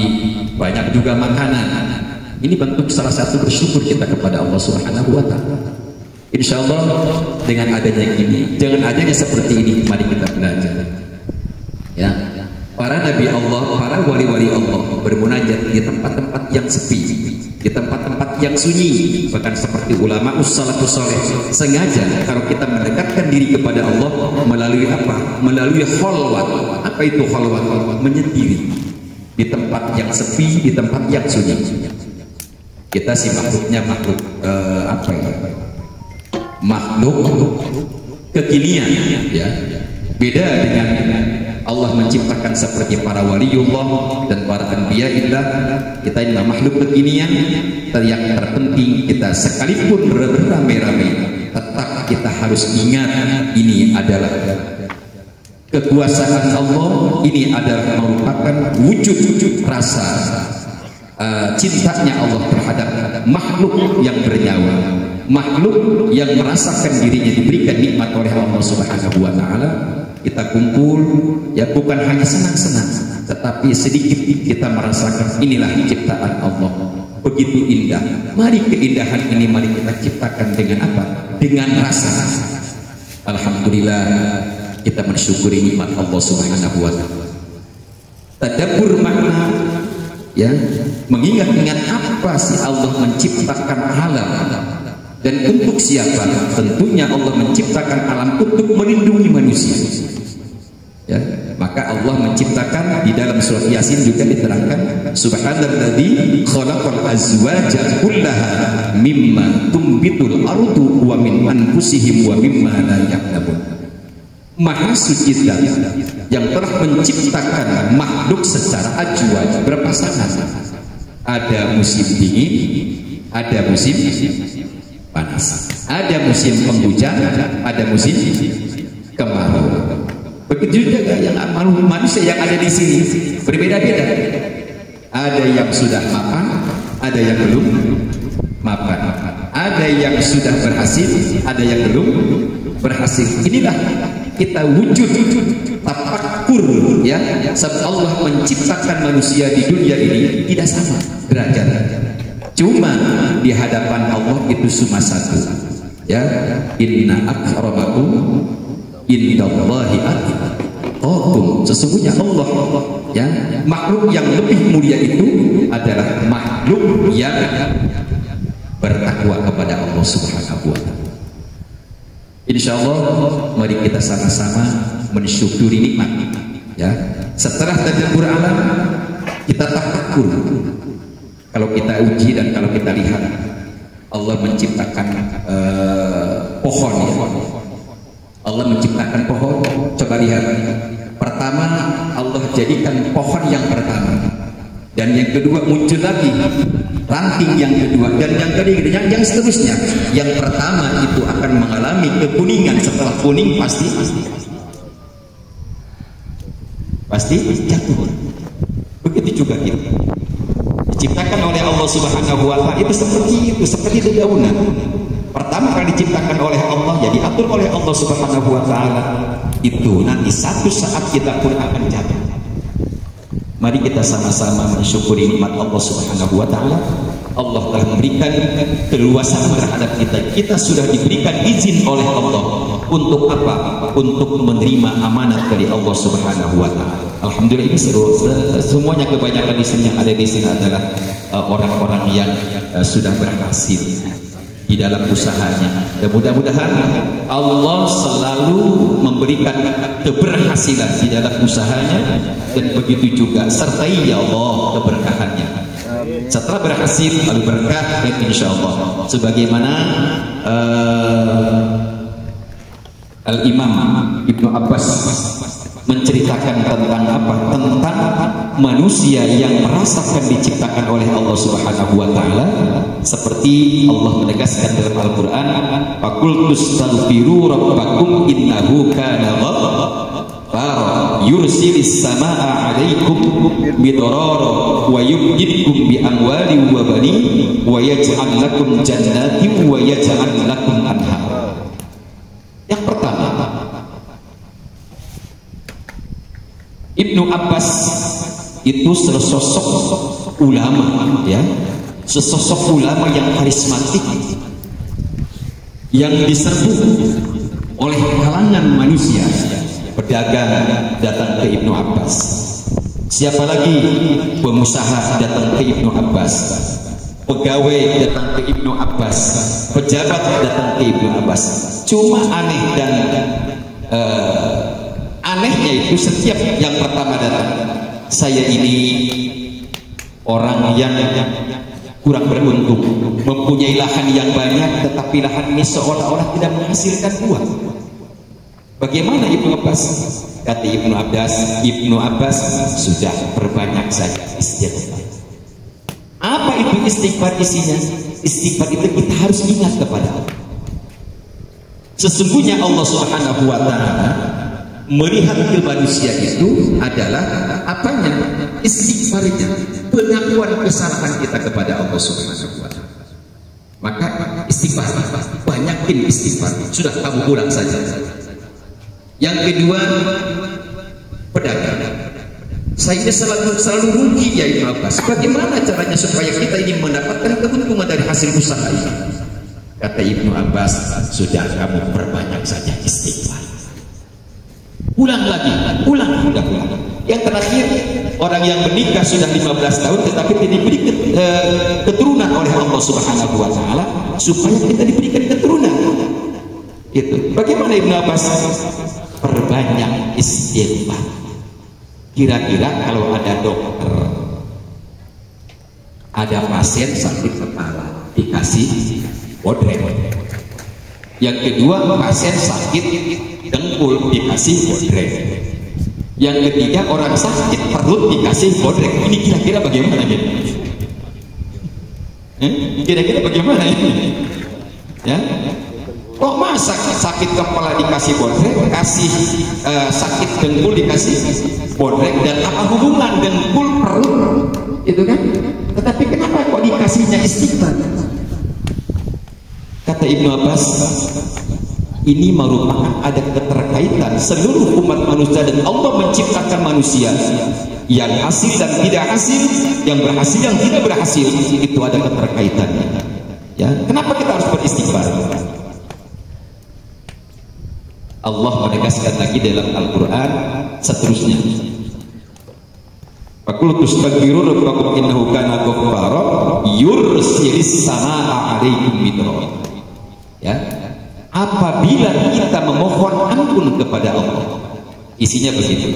banyak juga makanan. Ini bentuk salah satu bersyukur kita kepada Allah Subhanahu wa taala. Insya Allah dengan adanya ini, dengan adanya seperti ini, mari kita belajar. Ya, para nabi Allah, para wali-wali Allah bermunajat di tempat-tempat yang sepi, di tempat-tempat yang sunyi. Bahkan seperti ulama salafus saleh, sengaja kalau kita mendekatkan diri kepada Allah melalui apa? Melalui khalwat. Apa itu khalwat? Menyendiri di tempat yang sepi, di tempat yang sunyi. Kita sih makhluknya makhluk apa ya? Makhluk kekinian, ya. Beda dengan Allah menciptakan seperti para waliullah dan para anbiya'illah. Kita ini makhluk kekinian. Yang terpenting kita sekalipun beramai-ramai, tetap kita harus ingat ini adalah kekuasaan Allah. Ini adalah merupakan wujud rasa cintanya Allah terhadap makhluk yang bernyawa, makhluk yang merasakan dirinya diberikan nikmat oleh Allah Subhanahu wa taala. Kita kumpul, ya bukan hanya senang-senang, tetapi sedikit kita merasakan inilah ciptaan Allah, begitu indah. Mari keindahan ini mari kita ciptakan dengan apa? Dengan rasa. Alhamdulillah, kita mensyukuri nikmat Allah Subhanahu wa taala. Tadabbur makna, ya, mengingat-ingat apa sih Allah menciptakan alam dan untuk siapa? Tentunya Allah menciptakan alam untuk melindungi manusia. Ya, maka Allah menciptakan di dalam surat Yasin juga diterangkan subhanalladzi khalaqal azwaja kullaha mimma tumbitul ardu wa min anfusihim wa mimma la ya'lamun. Maha suci yang telah menciptakan makhluk secara ajwaj, berpasangan. Ada musim dingin, ada musim panas, ada musim penghujan, ada musim kemarau. Begitu juga yang manusia yang ada di sini berbeda-beda. Ada yang sudah mapan, ada yang belum mapan. Ada yang sudah berhasil, ada yang belum berhasil. Inilah kita wujud tafakkur, ya. Sebab Allah menciptakan manusia di dunia ini tidak sama derajat. Cuma di hadapan Allah itu cuma satu. Ya, inna akramakum indallahi atqakum. Sesungguhnya Allah, ya, makhluk yang lebih mulia itu adalah makhluk yang bertakwa kepada Allah Subhanahu wa taala. Insyaallah mari kita sama-sama mensyukuri nikmat, ya. Setelah tadabbur alam, kita tafakkur. Kalau kita uji dan kalau kita lihat Allah menciptakan pohon, ya. Allah menciptakan pohon. Coba lihat. Pertama Allah jadikan pohon yang pertama, dan yang kedua muncul lagi ranting yang kedua, dan yang ketiga, yang seterusnya. Yang pertama itu akan mengalami kekuningan, setelah kuning pasti jatuh. Begitu juga kita diciptakan oleh Allah Subhanahu wa taala itu seperti dedaunan. Pertama kali diciptakan oleh Allah, jadi diatur oleh Allah Subhanahu wa taala. Itu nanti satu saat kita pun akan jatuh. Mari kita sama-sama mensyukuri nikmat Allah Subhanahu wa taala. Allah telah memberikan keluasan terhadap kita. Kita sudah diberikan izin oleh Allah untuk apa? Untuk menerima amanat dari Allah Subhanahu wa taala. Alhamdulillah, ini semuanya kebanyakan di sini yang ada di sini adalah orang-orang yang sudah berhasil di dalam usahanya. Dan mudah-mudahan Allah selalu memberikan keberhasilan di dalam usahanya, dan begitu juga sertai ya Allah keberkahannya. Setelah berhasil lalu berkah, dan insya Allah sebagaimana Al-Imam Ibnu Abbas menceritakan tentang apa? Tentang manusia yang merasakan diciptakan oleh Allah Subhanahu wa taala, seperti Allah menegaskan dalam Al-Qur'an, "Faqul tastaghfiru rabbakum innahu kana ghaffara yursilis samaa'a 'alaikum midrara wa yumdidkum bi amwalin wa banin wa yaj'al lakum jannatin wa yaj'al lakum anhar." Yang pertama, Ibnu Abbas itu sesosok ulama, ya, sesosok ulama yang karismatik, yang diserbu oleh kalangan manusia. Pedagang datang ke Ibnu Abbas, siapa lagi? Pengusaha datang ke Ibnu Abbas, pegawai datang ke Ibnu Abbas, pejabat datang ke Ibnu Abbas. Cuma aneh dan anehnya itu setiap yang pertama datang, saya ini orang yang kurang beruntung, mempunyai lahan yang banyak, tetapi lahan ini seolah-olah tidak menghasilkan uang. Bagaimana Ibnu Abbas? Kata Ibnu Abbas, sudah perbanyak saja istighfar. Apa itu istighfar isinya? Istighfar itu kita harus ingat kepada Allah. Sesungguhnya Allah Subhanahu wa taala melihat ke manusia itu adalah apanya? Istighfarnya, pengakuan kesalahan kita kepada Allah Subhanahu wa taala. Maka istighfar, banyakin istighfar. Sudah, kamu pulang saja. Yang kedua, pedagang. Saya ini selalu rugi ya Ibnu Abbas. Bagaimana caranya supaya kita ini mendapatkan keuntungan dari hasil usaha ini? Kata Ibnu Abbas, sudah, kamu perbanyak saja istighfar. Ulang lagi, udah pulang. Yang terakhir, orang yang menikah sudah 15 tahun tetapi tidak diberi keturunan oleh Allah Subhanahu wa taala, supaya kita diberikan keturunan. Itu. Bagaimana Ibnu Abbas? Perbanyak istighfar. Kira-kira kalau ada dokter, ada pasien sakit kepala, dikasih bodrek. Yang kedua, pasien sakit dengkul, dikasih bodrek. Yang ketiga, orang sakit perut, dikasih bodrek. Ini kira-kira bagaimana gitu? Kira-kira bagaimana ini? Ya? Kok masa sakit kepala dikasih bodrek, kasih sakit dengkul dikasih bodrek, dan apa hubungan dengkul perut? Itu kan? Tetapi kenapa kok dikasihnya istighfar? Kata Ibnu Abbas, ini merupakan ada keterkaitan seluruh umat manusia, dan Allah menciptakan manusia yang hasil dan tidak hasil, yang berhasil yang tidak berhasil, itu ada keterkaitannya. Ya, kenapa kita harus beristighfar? Allah menegaskan lagi dalam Al-Quran seterusnya. Faqul tastaghfiru rabbakum innahu kana ghaffara yursilis samaa'a 'alaikum midrara. Ya. Apabila kita memohon ampun kepada Allah, isinya begitu.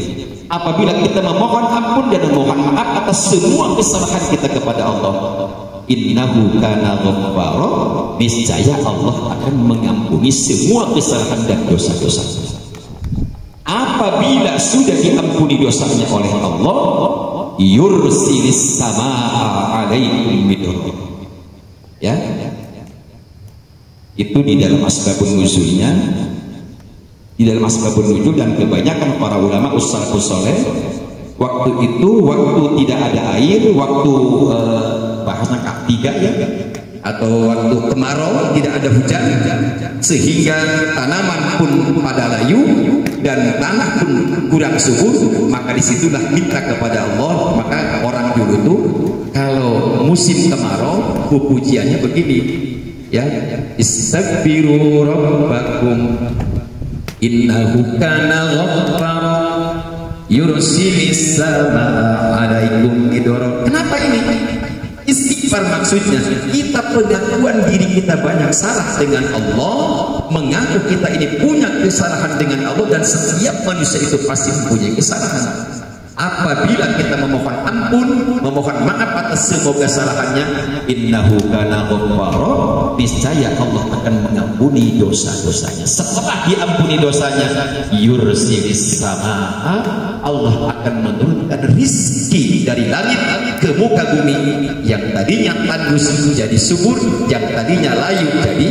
Apabila kita memohon ampun dan memohon maaf atas semua kesalahan kita kepada Allah, innahu kana ghaffara, niscaya Allah akan mengampuni semua kesalahan dan dosa-dosa. Apabila sudah diampuni dosanya oleh Allah, yursilis samaa'a 'alaikum midrara. Ya. Itu di dalam asbabun nuzulnya, di dalam asbabun nuzul, dan kebanyakan para ulama ussalafus saleh waktu itu, waktu tidak ada air, waktu bahasa ketiga ya, atau waktu kemarau tidak ada hujan, sehingga tanaman pun pada layu dan tanah pun kurang subur, maka disitulah minta kepada Allah. Maka orang dulu tuh kalau musim kemarau pujiannya begini, ya, istaghfiru rabbakum innahu kana ghaffara yursilis samaa'a 'alaikum midrara. Kenapa ini? Istighfar maksudnya kita pengakuan diri kita banyak salah dengan Allah, mengaku kita ini punya kesalahan dengan Allah, dan setiap manusia itu pasti mempunyai kesalahan. Apabila kita memohon ampun, memohon maaf atas semua kesalahannya, innahu kana ghaffara, niscaya Allah akan mengampuni dosa-dosanya. Setelah diampuni dosanya, yursilis samaa, Allah akan menurunkan rizki dari langit ke muka bumi. Yang tadinya tandus jadi subur, yang tadinya layu jadi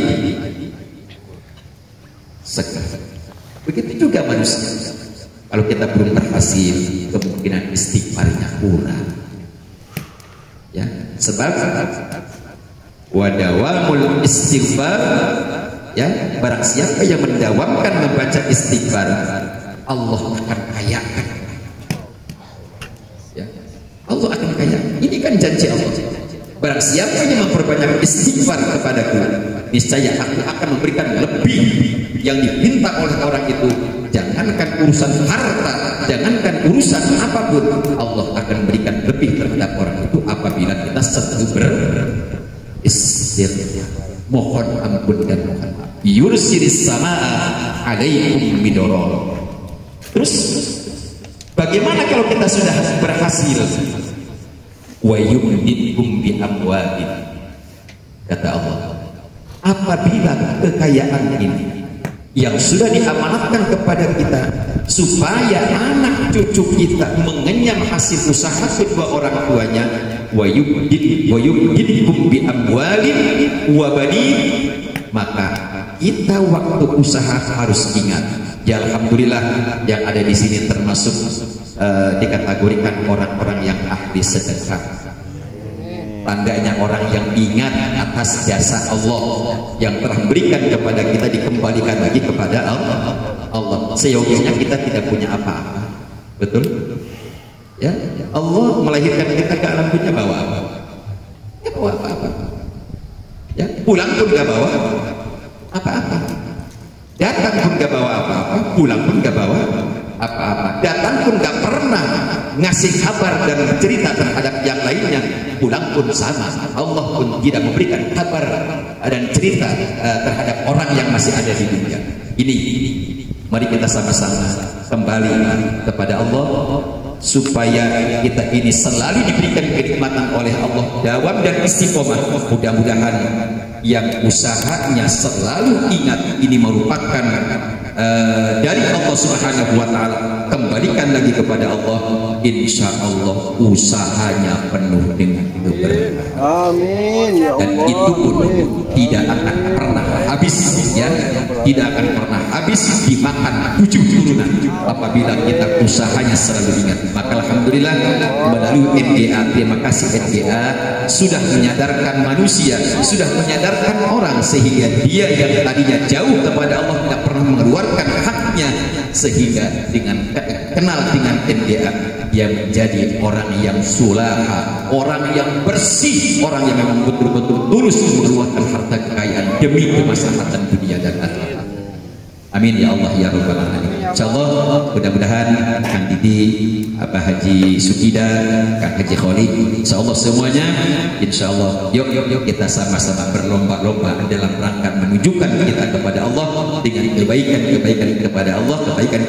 segar. Begitu juga manusia. Kalau kita belum berhasil, kemungkinan istighfarnya kurang. Ya, sebab wadawamul istighfar, ya, barang siapa yang mendawamkan membaca istighfar, Allah akan kayakan. Ya, Allah akan kaya. Ini kan janji Allah. Barang siapa yang memperbanyak istighfar kepadaku, niscaya aku akan memberikan lebih yang diminta oleh orang itu. Jangankan urusan harta, jangankan urusan apapun, Allah akan berikan lebih terhadap orang itu apabila kita selalu beristighfar, mohon ampun dan mohon maaf. Yursilis samaa alaikum midoro. Terus bagaimana kalau kita sudah berhasil? Wa yumdidkum bi amwalin. Kata Allah, apabila kekayaan ini yang sudah diamanatkan kepada kita supaya anak cucu kita mengenyam hasil usaha kedua orang tuanya, wa yumdidkum bi amwalin wa banin, maka kita waktu usaha harus ingat. Ya alhamdulillah yang ada di sini termasuk dikategorikan orang-orang yang ahli sedekah. Tandanya orang yang ingat atas jasa Allah yang telah berikan kepada kita, dikembalikan lagi kepada Allah. Seyogianya kita tidak punya apa-apa, betul? Ya, Allah melahirkan kita ke alam dunia bawa apa? Ya, bawa apa-apa. Ya, pulang pun gak bawa apa-apa. Datang pun gak bawa apa-apa, pulang pun gak bawa apa-apa. Datang pun gak pernah ngasih kabar dan cerita terhadap yang lainnya, pulang pun sama. Allah pun tidak memberikan kabar dan cerita terhadap orang yang masih ada di dunia ini. Mari kita sama-sama kembali kepada Allah supaya kita ini selalu diberikan kenikmatan oleh Allah, dawam dan istiqomah. Mudah-mudahan yang usahanya selalu ingat ini merupakan dari Allah Subhanahu wa ta'ala, kembalikan lagi kepada Allah, insya Allah usahanya penuh dengan keberkahan. Amin ya Allah. Dan itu pun tidak akan pernah habis, ya, tidak akan pernah habis dimakan 7 turunan apabila kita usahanya selalu ingat. Maka alhamdulillah melalui NGA, terima kasih NGA sudah menyadarkan manusia, sudah menyadarkan orang sehingga dia yang tadinya jauh kepada Allah tidak pernah mengeluarkan haknya, sehingga dengan kenal dengan NGA dia menjadi orang yang sulaha, orang yang bersih, orang yang memang betul-betul tulus mengeluarkan harta kekayaan demi kemaslahatan dunia dan akhirat. Amin ya Allah ya Rabbal Alamin. Insyaallah mudah-mudahan Kang Didi, Abah Haji Sukida, Kang Haji Khalid, insyaallah semuanya, insyaallah yuk kita sama-sama berlomba-lomba dalam rangka menunjukkan kita kepada Allah dengan kebaikan kepada Allah, kebaikan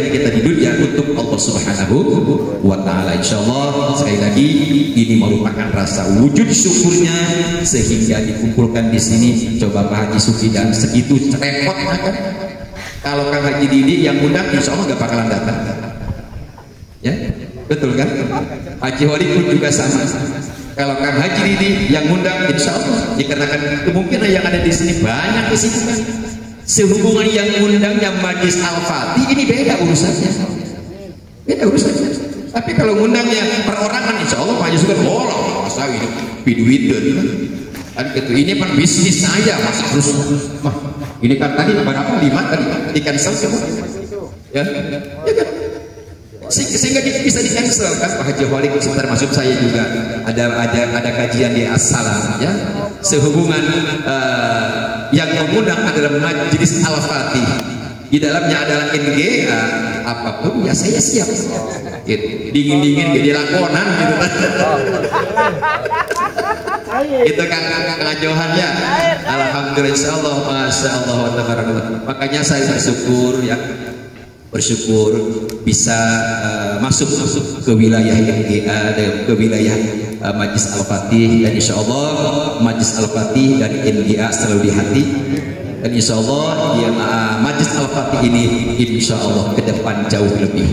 kita di dunia untuk Allah Subhanahu wa ta'ala. Insyaallah sekali lagi ini merupakan rasa wujud syukurnya sehingga dikumpulkan di sini. Coba Pak Haji Sukida segitu repot kan? Kalau Kang Haji Didi yang undang, insya Allah gak bakalan datang. Ya, betul kan? Haji Wali pun juga sama. Kalau Kang Haji Didi yang undang, insya Allah, dikarenakan kemungkinan yang ada di sini banyak kesibukan. Sehubungan yang undangnya Majlis Al-Fatih, ini beda urusannya. Beda urusannya. Tapi kalau undangnya perorangan, insya Allah Pak Haji suka bolos. Masa ini piduitan. Kan gitu, ini kan bisnis saya, masa harus ini kan tadi berapa? 5 tadi di cancel semua. Ya, ya kan? Sehingga bisa di cancel kan Pak Haji Wali, termasuk saya juga ada kajian di As-Salam, ya. Sehubungan yang mengundang adalah Majlis Al-Fatih, di dalamnya adalah NGA, apapun ya saya siap. Gitu. Dingin-dingin jadi lakonan gitu kan. Itu kan ngajohan ya. Alhamdulillah, insyaallah, masya Allah, tabarakallah. Makanya saya bersyukur ya bersyukur bisa masuk ke wilayah NGA dan ke wilayah Majlis Al-Fatih, dan insya Allah Majlis Al-Fatih dan NGA selalu di hati, dan insya Allah ya, Majlis Al-Fatih ini insya Allah ke depan jauh lebih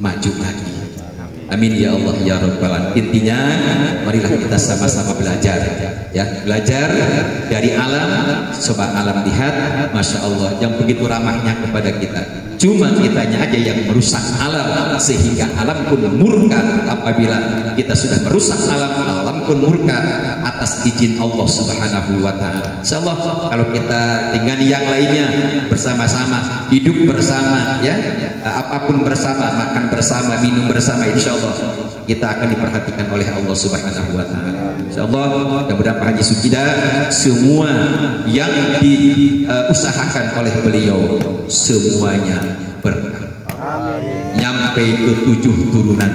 maju lagi. Amin ya Allah ya Rabbal Alamin. Intinya marilah kita sama-sama belajar, ya, belajar dari alam. Coba alam lihat, masya Allah yang begitu ramahnya kepada kita. Cuma kitanya aja yang merusak alam, sehingga alam pun murka. Apabila kita sudah merusak alam, alam pun murka atas izin Allah Subhanahu wa Ta'ala. Insyaallah kalau kita dengan yang lainnya bersama-sama, hidup bersama, ya, apapun bersama, makan bersama, minum bersama, insya Allah kita akan diperhatikan oleh Allah Subhanahu wa Ta'ala. Insyaallah mudah-mudahan Pak Haji Sukida semua yang diusahakan oleh beliau semuanya berkah, nyampe ke 7 turunan.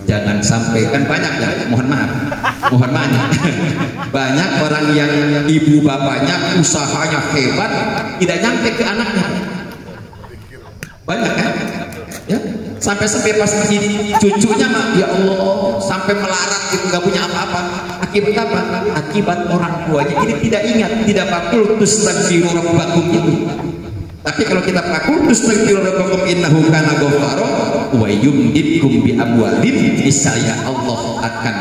Jangan sampai, kan banyak ya, mohon maaf banyak orang yang ibu bapaknya usahanya hebat tidak nyampe ke anaknya, banyak kan ya, sampai pas cucunya mah ya Allah sampai melarat gitu, nggak punya apa-apa. Akibat apa? Akibat orang tuanya ini tidak ingat, tidak fakultus taghfiru rabbakum itu. Tapi kalau kita fakultus taghfiru rabbakum innahu kana ghaffara wa yumdidkum bi amwalin, niscaya Allah akan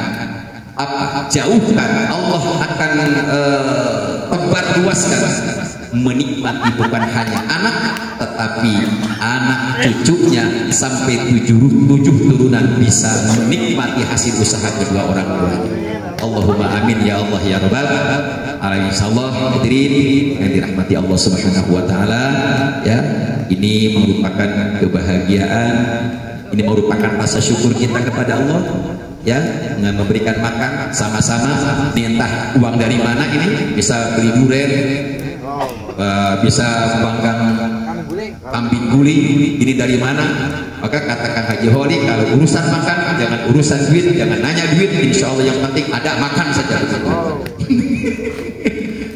jauhkan, Allah akan tebar luaskan, menikmati bukan hanya anak tetapi anak cucunya sampai 7 turunan bisa menikmati hasil usaha kedua orang tuanya. Allahumma amin ya Allah ya Rabbal Alamin. Insyaallah hadirin yang dirahmati Allah Subhanahu wa Ta'ala, ya, ini merupakan kebahagiaan, ini merupakan rasa syukur kita kepada Allah, ya, dengan memberikan makan sama-sama. Ini entah uang dari mana, ini bisa beli durian, bisa panggang kambing guling, ini dari mana? Maka katakan Haji Holi, kalau urusan makan jangan urusan duit, jangan nanya duit, insya Allah yang penting ada makan saja.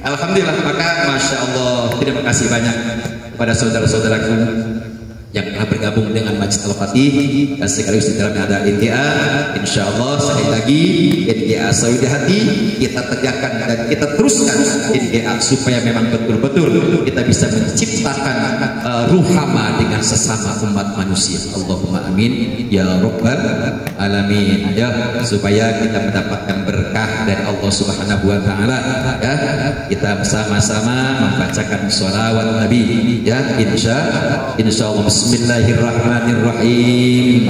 Alhamdulillah, maka masya Allah, terima kasih banyak kepada saudara-saudaraku yang telah bergabung dengan Majlis Al-Fatih, dan sekaligus di dalamnya ada NGA. Insya Allah sekali lagi NGA Saudi Hati kita tegakkan dan kita teruskan NGA supaya memang betul-betul kita bisa menciptakan ruhama dengan sesama umat manusia. Allahumma amin ya Rabbal Alamin, ya, supaya kita mendapatkan berkah dari Allah Subhanahu wa Ta'ala, ya, kita bersama-sama membacakan sholawat Nabi, ya, insya Allah. Bismillahirrahmanirrahim.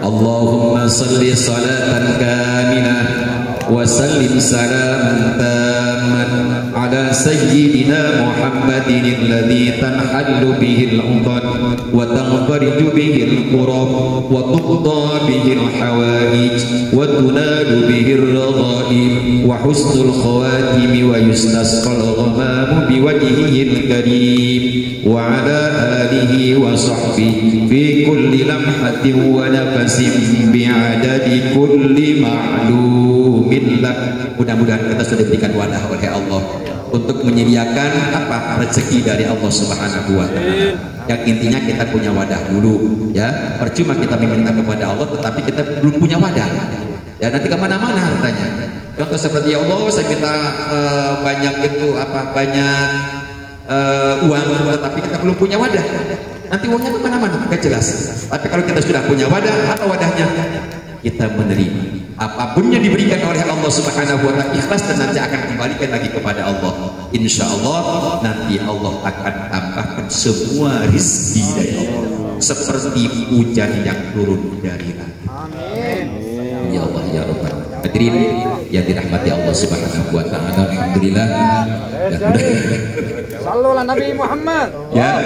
Allahumma salli salatan kamilah wa sallim salaman tamman ala sayyidina Muhammadin alladhi tanhallu bihi al-'uqad wa tanfariju bihi al-qurab wa tuqda bihi al-hawaij wa tunalu bihi ar-raghaib wa husnul khawatim wa yustasqal ghamamu biwajhihi al-karim wa ala alihi wa sahbihi fi kulli lamhatin wa nafasin bi'adadi kulli ma'lumin lah. Mudah-mudahan kita sudah diberikan wadah oleh Allah untuk menyediakan apa rezeki dari Allah Subhanahu wa Ta'ala. Yang intinya kita punya wadah dulu, ya. Percuma kita meminta kepada Allah tetapi kita belum punya wadah, ya, nanti kemana-mana hartanya. Contoh seperti ya Allah, saya minta banyak itu apa, banyak uang tetapi kita belum punya wadah, nanti uangnya kemana-mana, gak jelas. Tapi kalau kita sudah punya wadah, apa wadahnya? Kita menerima apapun yang diberikan oleh Allah Subhanahu wa Ta'ala, ikhlas, dan nanti akan kembalikan lagi kepada Allah. Insya Allah nanti Allah akan tambahkan semua rizki dari Allah seperti hujan yang turun dari langit. Amin ya Allah ya Rabbal Hadirin yang dirahmati Allah Subhanahu wa Ta'ala, alhamdulillah. Sallallahu Nabi Muhammad. Ya,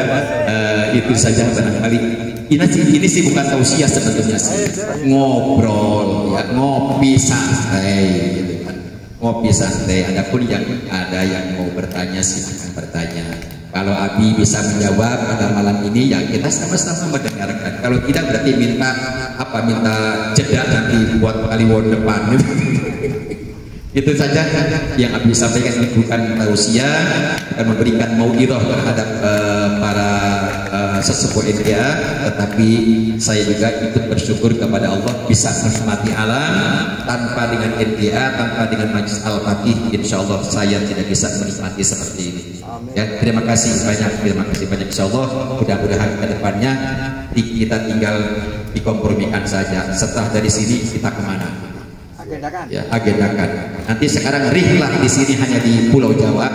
itu saja barangkali. Ini sih bukan tausiah sebetulnya sih, ngobrol, ya, ngopi santai gitu kan. Ngopi santai. Adapun yang ada yang mau bertanya silahkan bertanya. Kalau Abi bisa menjawab pada malam ini, ya kita sama-sama mendengarkan. Kalau tidak berarti minta jeda nanti buat kliwon depan. Itu saja yang Abi sampaikan. Ini bukan tausiah, akan memberikan mauidhah terhadap para sesepuh NGA, tetapi saya juga ikut bersyukur kepada Allah bisa menikmati alam tanpa dengan NGA, tanpa dengan Majelis Al-Fatih. Insya Allah saya tidak bisa menikmati seperti ini. Ya, terima kasih banyak insya Allah. Mudah-mudahan ke depannya kita tinggal dikompromikan saja. Setelah dari sini kita kemana? Agendakan. Ya, agendakan. Nanti sekarang rihlah di sini hanya di Pulau Jawa.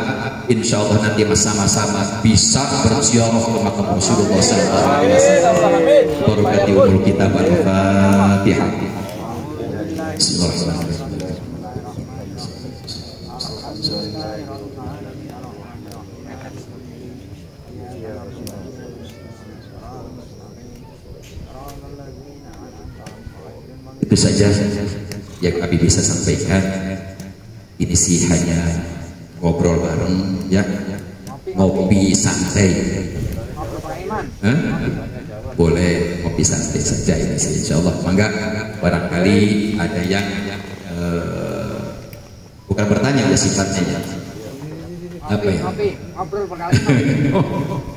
Insya Allah nanti sama-sama bisa berziarah ke makam Rasulullah SAW. Berkati umur kita Al-Fatihah. Bismillahirrahmanirrahim. Itu saja yang kami bisa sampaikan. Ini sih hanya ngobrol bareng, ya, ngopi santai. Boleh ngopi santai saja ini sih, insya Allah. Mangga, barangkali ada yang bukan bertanya ya sifatnya, ya. Apa ya?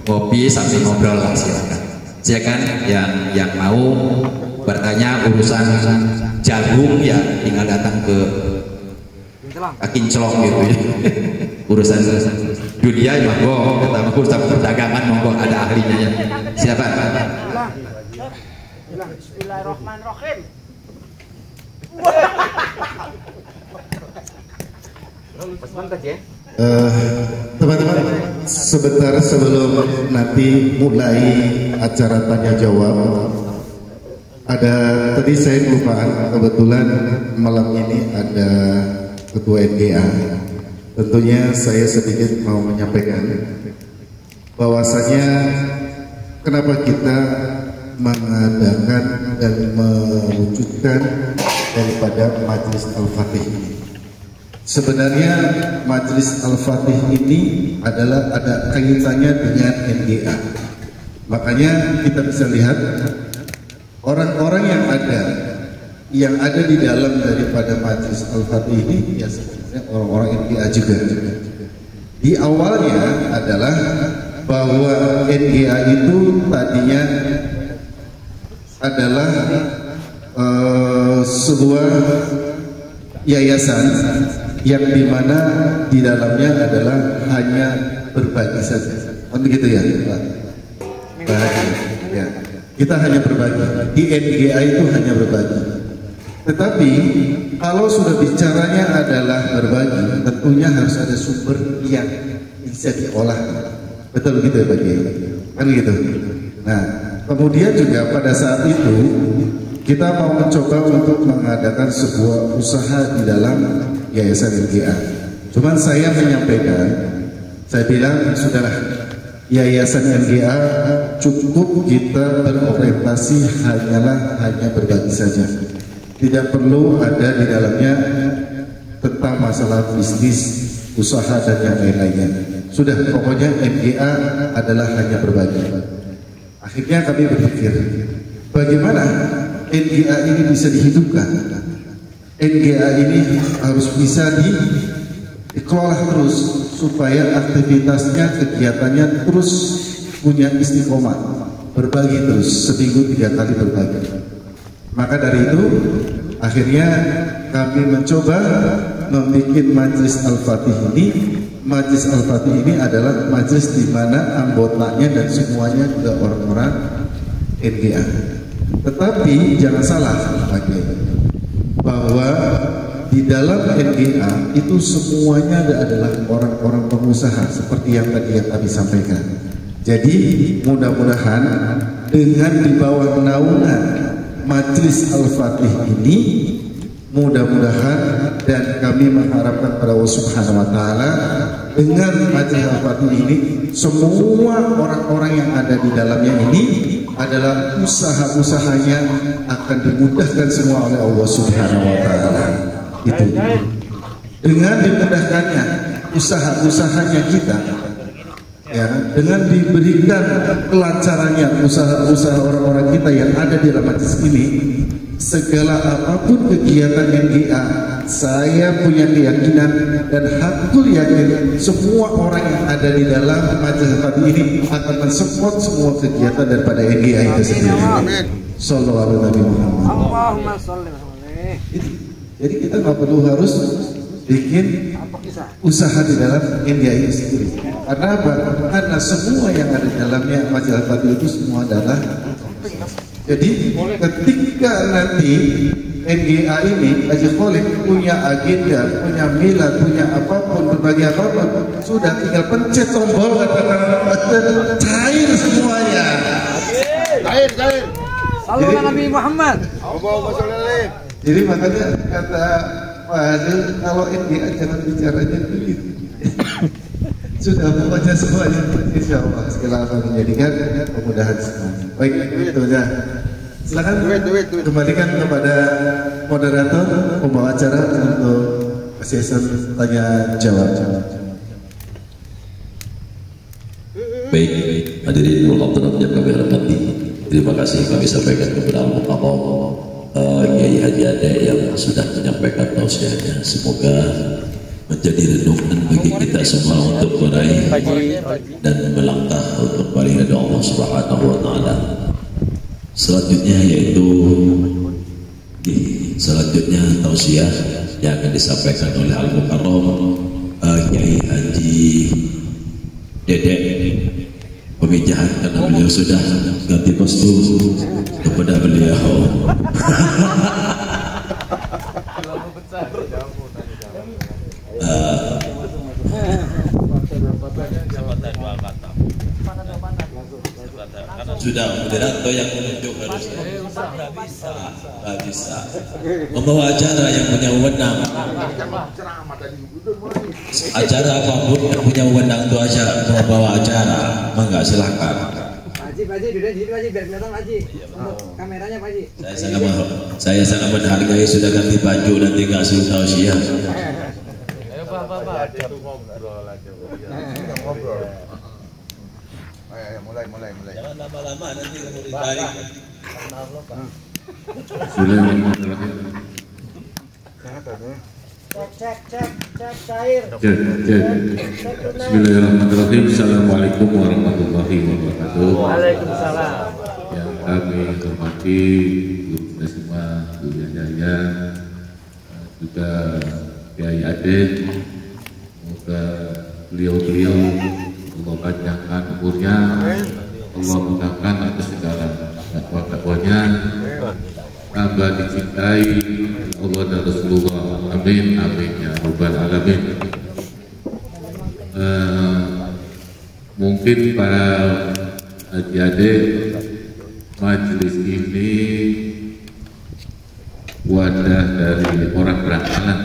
Ngopi sambil ngobrol lah, silakan. Silakan yang mau bertanya urusan jagung ya tinggal datang ke Kinclong gitu ya. Urusan dunia ya monggo, kata urusan perdagangan monggo ada ahlinya ya. Siapa? Bismillahirrahmanirrahim. Teman-teman, sebentar sebelum nanti mulai acara tanya jawab, ada tadi saya kelupaan, kebetulan malam ini ada Ketua NGA. Tentunya saya sedikit mau menyampaikan bahwasanya kenapa kita mengadakan dan mewujudkan daripada Majelis Al-Fatih ini. Sebenarnya Majelis Al-Fatih ini adalah ada kaitannya dengan NGA. Makanya kita bisa lihat orang-orang yang ada di dalam daripada Majelis Al-Fatih ini ya sebenarnya orang-orang NGA juga. Di awalnya adalah bahwa NGA itu tadinya adalah sebuah yayasan yang dimana di dalamnya adalah hanya berbagi saja. Kan begitu ya, Pak? Ya. Kita hanya berbagi. Di NGA itu hanya berbagi. Tetapi kalau sudah bicaranya adalah berbagi, tentunya harus ada sumber yang bisa diolah. Betul gitu ya Pak Kiai? Kan gitu. Nah, kemudian juga pada saat itu kita mau mencoba untuk mengadakan sebuah usaha di dalam Yayasan NGA. Cuman saya menyampaikan, saya bilang sudahlah, Yayasan NGA cukup kita berorientasi hanya berbagi saja. Tidak perlu ada di dalamnya tentang masalah bisnis, usaha dan yang lain-lainnya. Sudah, pokoknya NGA adalah hanya berbagi. Akhirnya kami berpikir, bagaimana NGA ini bisa dihidupkan? NGA ini harus bisa dikelola terus supaya aktivitasnya, kegiatannya terus punya istiqomah, berbagi terus, seminggu 3 kali berbagi. Maka dari itu akhirnya kami mencoba membuat Majelis Al-Fatih ini. Majelis Al-Fatih ini adalah majelis di mana anggotanya dan semuanya juga orang-orang NGA. Tetapi jangan salah bahwa di dalam NGA itu semuanya adalah orang-orang pengusaha seperti yang tadi yang kami sampaikan. Jadi mudah-mudahan dengan di bawah naungan Majelis Al-Fatih ini, mudah-mudahan dan kami mengharapkan pada Allah Subhanahu wa taala dengan Majelis Al-Fatih ini semua orang-orang yang ada di dalamnya ini adalah usaha-usahanya akan dimudahkan semua oleh Allah Subhanahu wa taala. Itu. Dengan dimudahkannya usaha-usahanya kita, ya, dengan diberikan kelancarannya usaha-usaha orang-orang kita yang ada di dalam majelis ini, segala apapun kegiatan NGA saya punya keyakinan dan hakul yakin semua orang yang ada di dalam majelis taklim ini akan mensupport semua kegiatan daripada NGA itu sendiri. Sallallahu alaihi Muhammad. Allahumma sholli alaihi. Jadi kita nggak perlu harus bikin usaha di dalam NGA itu sendiri. Karena apa? Karena semua yang ada di dalamnya majelis taklim itu semua adalah. Jadi ketika nanti NGA ini Haji Khalid punya agenda, punya milad, punya apapun, berbagai apapun, sudah tinggal pencet tombol cair semuanya. Cair. Sallallahu Nabi Muhammad. Jadi makanya kata Pak Hasil, kalau NGA jangan bicaranya begitu. Sudah pokoknya semuanya, insya Allah segala akan menjadikan kemudahan semuanya. Baik, itu saja. Silakan kembalikan kepada moderator pembawa acara untuk sesi tanya jawab. Baik, hadirin ulama yang kami hormati, terima kasih kami sampaikan kepada Allah Kiai Haji Ade yang sudah menyampaikan tausiahnya. Semoga menjadi renungan bagi kita semua untuk meraih dan melangkah untuk meraih ridha Allah Subhanahu wa taala. Selanjutnya yaitu tausiah yang akan disampaikan oleh Al Mukarram Kiai Haji Dedek Pemijahan, karena beliau sudah ganti kostum kepada beliau. Sudah moderator yang menunjuk harusnya. Nggak bisa. Membawa acara yang punya wewenang. Acara apapun yang punya wewenang itu aja membawa acara. Mangga silakan. Haji, duduk di situ Haji, biar kelihatan Haji. Kameranya Pak Haji. Saya sangat menghargai, sudah ganti baju dan tinggal tahu siap. Ayo Pak. Ngobrol aja. Ngobrol. Ayo, mulai. Jangan lama-lama nanti kamu ditarik. Cek cair. Bismillahirrahmanirrahim. Assalamualaikum warahmatullahi wabarakatuh. Waalaikumsalam. Yang kami hormati Guru Dasima, Guru Yahya, juga Kiai Ade. Semoga beliau Allah panjangkan umurnya, Allah mudahkan atas segala dakwah-dakwahnya, tambah dicintai Allah dan Rasulullah. Amin ya rabbal alamin. Mungkin para adik-adik, majelis ini wadah dari orang berakalan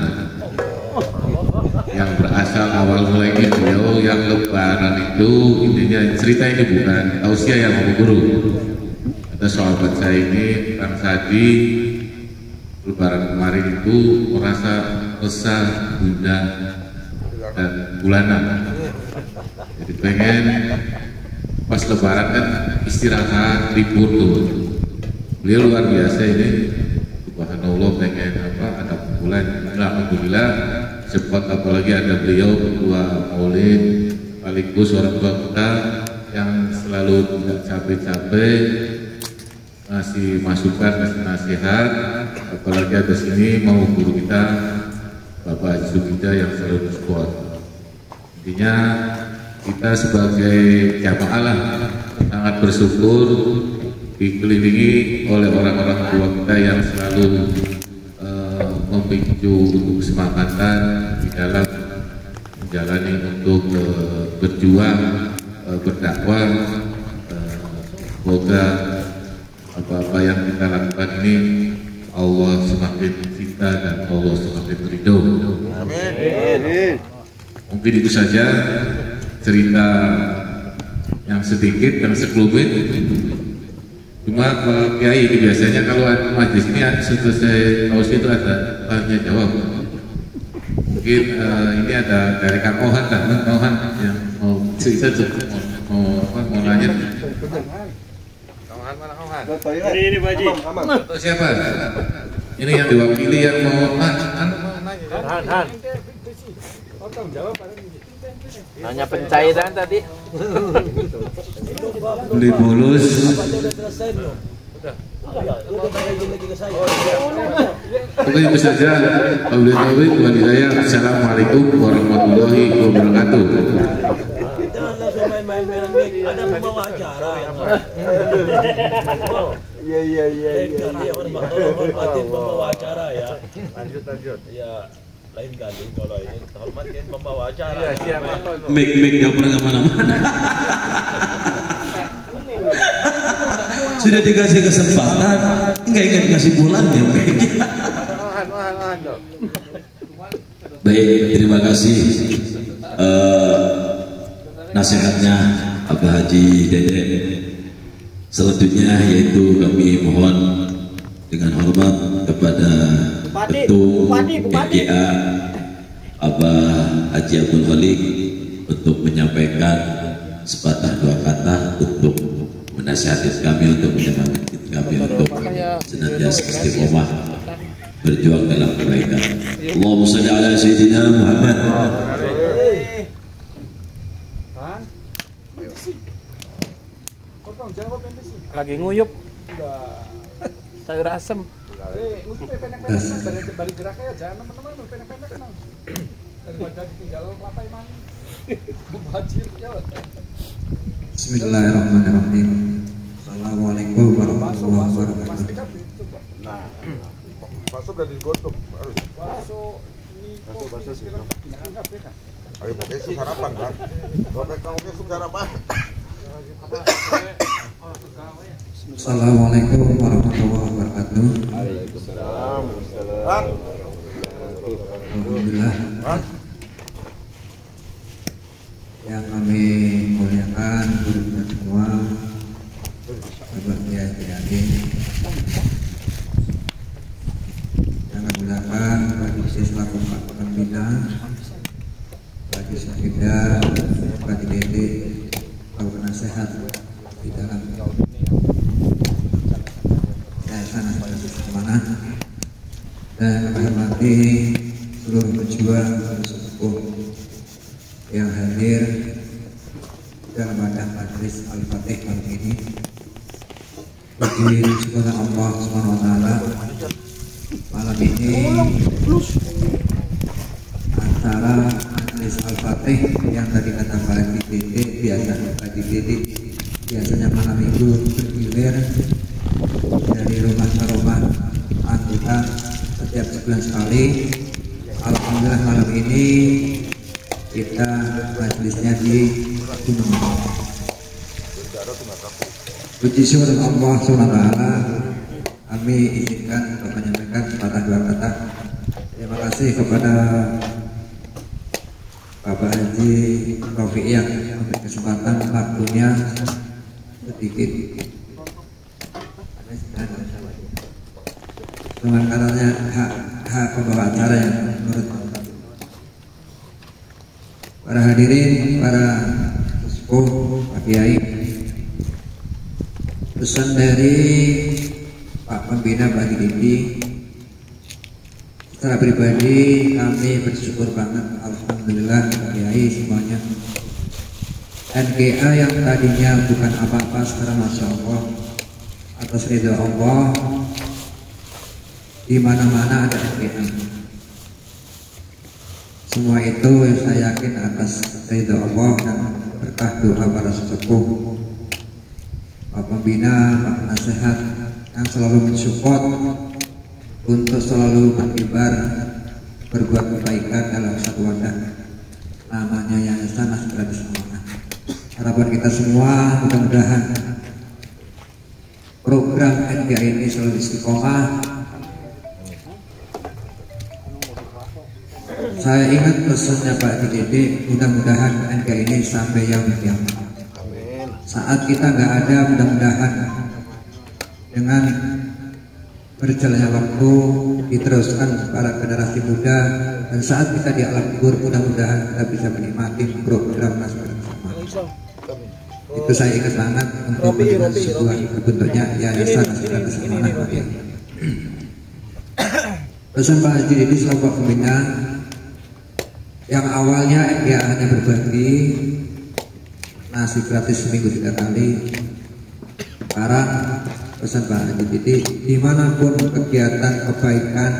yang berasal awal mulainya beliau yang lebaran itu. Intinya cerita ini bukan tausiah yang mau guru. Ada sahabat saya ini Kang Sadi, lebaran kemarin itu merasa resah, gundah dan bulanan. Jadi pengen pas lebaran kan istirahat, libur tuh. Beliau luar biasa ini, subhanallah, pengen ada bulan. Alhamdulillah sempat, apalagi ada beliau ketua maulid sekaligus orang tua kita yang selalu tidak capek-capek ngasih masukan, ngasih nasihat. Apalagi ada sini mau guru kita Bapak Haji Sugita yang selalu support. Intinya kita sebagai jamaah lah sangat bersyukur dikelilingi oleh orang-orang tua kita yang selalu memicu untuk kesemangatan di dalam menjalani untuk berjuang, berdakwah. Semoga apa-apa yang kita lakukan ini Allah semakin cinta dan Allah semakin ridho. Amin. Mungkin itu saja cerita yang sedikit, yang sekelumit. Cuma Pak Kiai ini biasanya kalau majelis ini selesai tausiah itu ada tanya jawab. Mungkin ini ada dari Kang Ohan yang mau cerita, mau nanya. Ini Pak Haji. Siapa? Ini yang diwakili yang mau nanya. Han. Nanya pencairan tadi. Beli bolus. Oke, itu saja. Assalamualaikum warahmatullahi wabarakatuh. Jangan langsung main-main ada pembawa acara ya. Iya. Hormatin pembawa acara ya. Lanjut. Ya, lain kali kalau ini hormatin pembawa acara. Iya, siap. Mik nggak pernah kemana-mana. Sudah dikasih kesempatan, nggak ingat kasih bulannya. Baik, terima kasih nasihatnya Abah Haji Dede. Selanjutnya yaitu kami mohon dengan hormat kepada Ketua MGA Abah Haji Abdul Khalik untuk menyampaikan sepatah dua kata untuk menasihati kami, untuk menyemangati kami untuk senantiasa istiqomah berjuang dalam kebaikan. Allahumma shalli ala sayyidina Muhammad. Lagi nguyup. Sayur asem. Balik geraknya ya, jangan teman-teman pendek-pendek nang. Daripada ditinggal kelapa emang. Bajir ya. Bismillahirrahmanirrahim. Assalamualaikum warahmatullahi wabarakatuh. Nah, masuk dari godok harus. Masuk sih. Ayo pakai sarapan kan. Pakai kamu sarapan. Assalamualaikum warahmatullahi wabarakatuh. Waalaikumsalam. Alhamdulillah. Yang kami muliakan guru kita semua, Bapak Kiai Adik, yang kami muliakan bagi selaku Pak Pembina, bagi Sakida, bagi Dede, Bapak Penasehat di dalam Yayasan Asosiasi Amanah, dan kami hormati seluruh pejuang sepuh yang hadir dalam wadah majlis Al-Fatih malam ini. Puji kepada Allah SWT, malam ini antara majlis Al-Fatih yang tadi kata Pak Dede, biasanya malam minggu bergilir dari rumah ke rumah anggota setiap sebulan sekali. Alhamdulillah malam ini kita majlisnya di Gunung. Puji syukur Allah SWT, kami izinkan untuk menyampaikan sepatah dua kata. Terima kasih kepada Bapak Haji Rafiq yang memberi kesempatan waktunya sedikit. Dengan katanya hak pembawa acara yang menurut para hadirin, para sepuh, Pak Kiai, pesan dari Pak Pembina bagi Didi, secara pribadi kami bersyukur banget, alhamdulillah Pak Kiai semuanya. NGA yang tadinya bukan apa-apa sekarang masya Allah atas ridho Allah, di mana-mana ada NGA. Semua itu saya yakin atas ridho Allah dan berkah doa para sesepuh, Pak Pembina, Pak Penasehat yang selalu mensupport untuk selalu berkibar berbuat kebaikan dalam satu wadah namanya Yayasan Asosiasi Amanah. Harapan kita semua mudah-mudahan program NGA ini selalu istiqomah. Saya ingat pesannya Pak Dede, mudah-mudahan NGA ini sampai yaumul kiamat. Saat kita nggak ada, mudah-mudahan dengan berjalannya waktu diteruskan para generasi muda, dan saat kita di alam kubur mudah-mudahan kita bisa menikmati program nasional bersama. Itu saya ingat banget untuk menjadi sebuah bentuknya Yayasan Asosiasi Amanah. Pesan Pak Haji ini selaku pembina yang awalnya NGA hanya berbagi nasi gratis seminggu 3 kali. Sekarang pesan Pak Haji ini dimanapun kegiatan kebaikan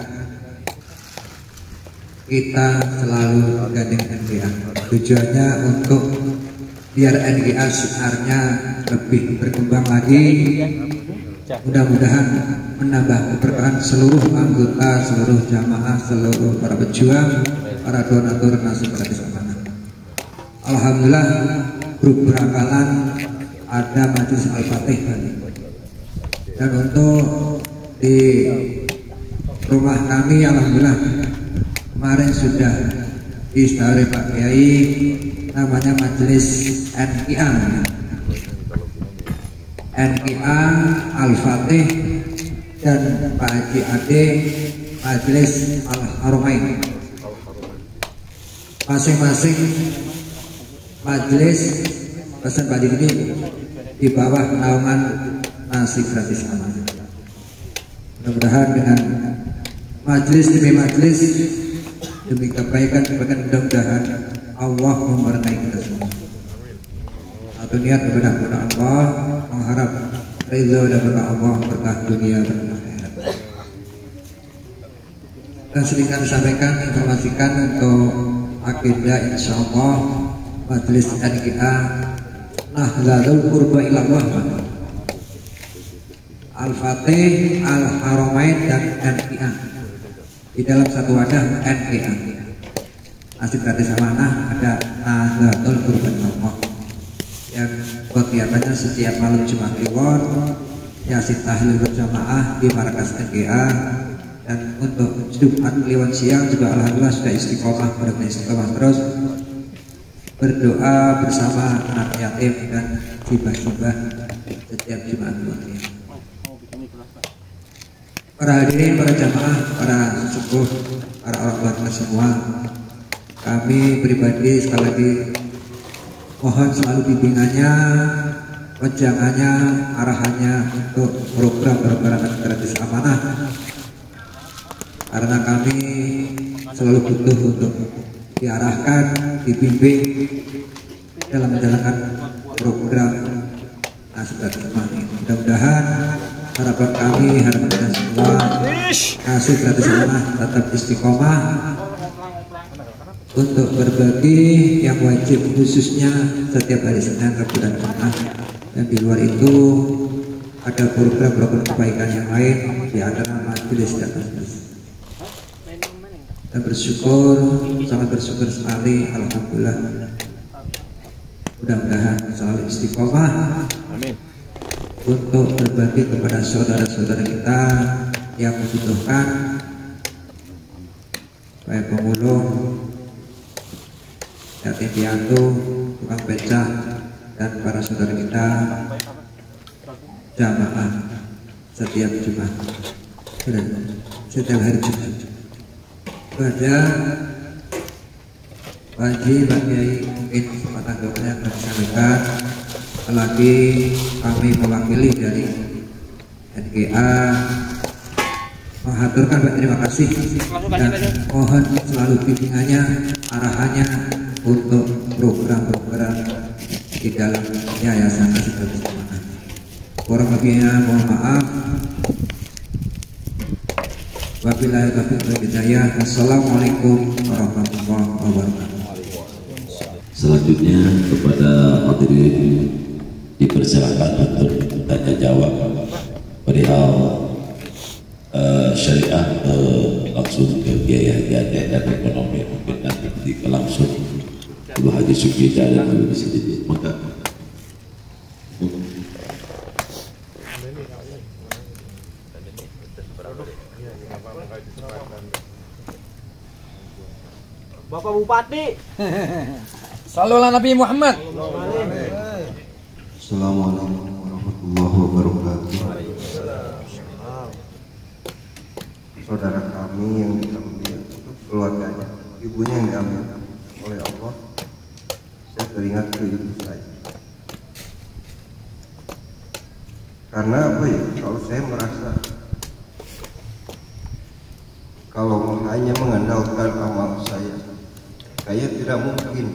kita selalu gandeng NGA. Tujuannya untuk biar NGA syiarnya lebih berkembang lagi, mudah-mudahan menambah keberkahan seluruh anggota, seluruh jamaah, seluruh para pejuang, para donatur nasi gratis amanah. Alhamdulillah grup berakalan ada majelis Al-Fatih dan untuk di rumah kami alhamdulillah kemarin sudah diistihari Pak Kiai, namanya majelis NIA Al-Fatih, dan Pak Haji Ade majelis Al-Haramain. Masing-masing majelis pesan Pak Haji ini di bawah naungan nasi gratis amanah. Mudah-mudahan dengan majelis demi majelis demi kebaikan mudah-mudahan Allah memberkahi kita semua. Satu niat kepada Allah, mengharap ridho daripada Allah, berkah dunia dan akhirat. Dan sering kami sampaikan, informasikan untuk agenda insyaallah majelis NGA Nahdlatul Qurba Ilallah Al-Fatih, Al-Haramain dan NGA di dalam satu wadah NGA. Nasi gratis amanah ada Nahdlatul Qurba Ilallah yang kegiatannya setiap malam Jumat Kliwon, Yasin tahlil berjamaah di markas NGA, dan untuk Jumat Kliwon siang juga alhamdulillah sudah istiqomah, istiqomah terus berdoa bersama anak yatim dan hibah-hibah setiap Jumat Kliwon siang. Para hadirin, para jamaah, para sesepuh, para orang tua kita semua, kami pribadi sekali lagi mohon selalu bimbingannya, wejangannya, arahannya untuk program gratis amanah, karena kami selalu butuh untuk diarahkan, dibimbing dalam menjalankan program nasi gratis amanah. Mudah-mudahan harapan kami, harapan kita semua, nasi gratis amanah tetap istiqomah untuk berbagi yang wajib, khususnya setiap hari Senin, Rabu dan Jumat. Dan di luar itu ada program-program kebaikan yang lain, di antara majelis dan majelis. Dan bersyukur, sangat bersyukur sekali, alhamdulillah. Mudah-mudahan selalu istiqomah untuk berbagi kepada saudara-saudara kita yang membutuhkan, baik pemulung, yatim piatu, tukang becak, dan para saudara kita jamaah setiap Jumat, setiap hari Jumat. Pada pagi Pak Kiai mungkin kesempatan doanya akan disampaikan. Lagi kami mewakili dari NGA mengaturkan terima kasih dan mohon selalu bimbingannya, arahannya untuk program-program di dalam Yayasan Nasi Gratis Amanah. Kurang lebihnya mohon maaf. Wabillahi taufiq wal hidayah. Assalamualaikum warahmatullahi wabarakatuh. Selanjutnya kepada hadirin dipersilakan untuk tanya jawab perihal syariah langsung ke biaya dan ekonomi, mungkin nanti langsung Ibu Haji Syukri ada dulu sedikit. Maka Bapak Bupati. Sallallahu Nabi Muhammad. Assalamualaikum warahmatullahi wabarakatuh. Saudara kami yang diambil, keluarganya, ibunya yang diambil oleh Allah, saya teringat ke ibu saya. Karena apa ya? Kalau saya merasa kalau hanya mengandalkan amal saya tidak mungkin.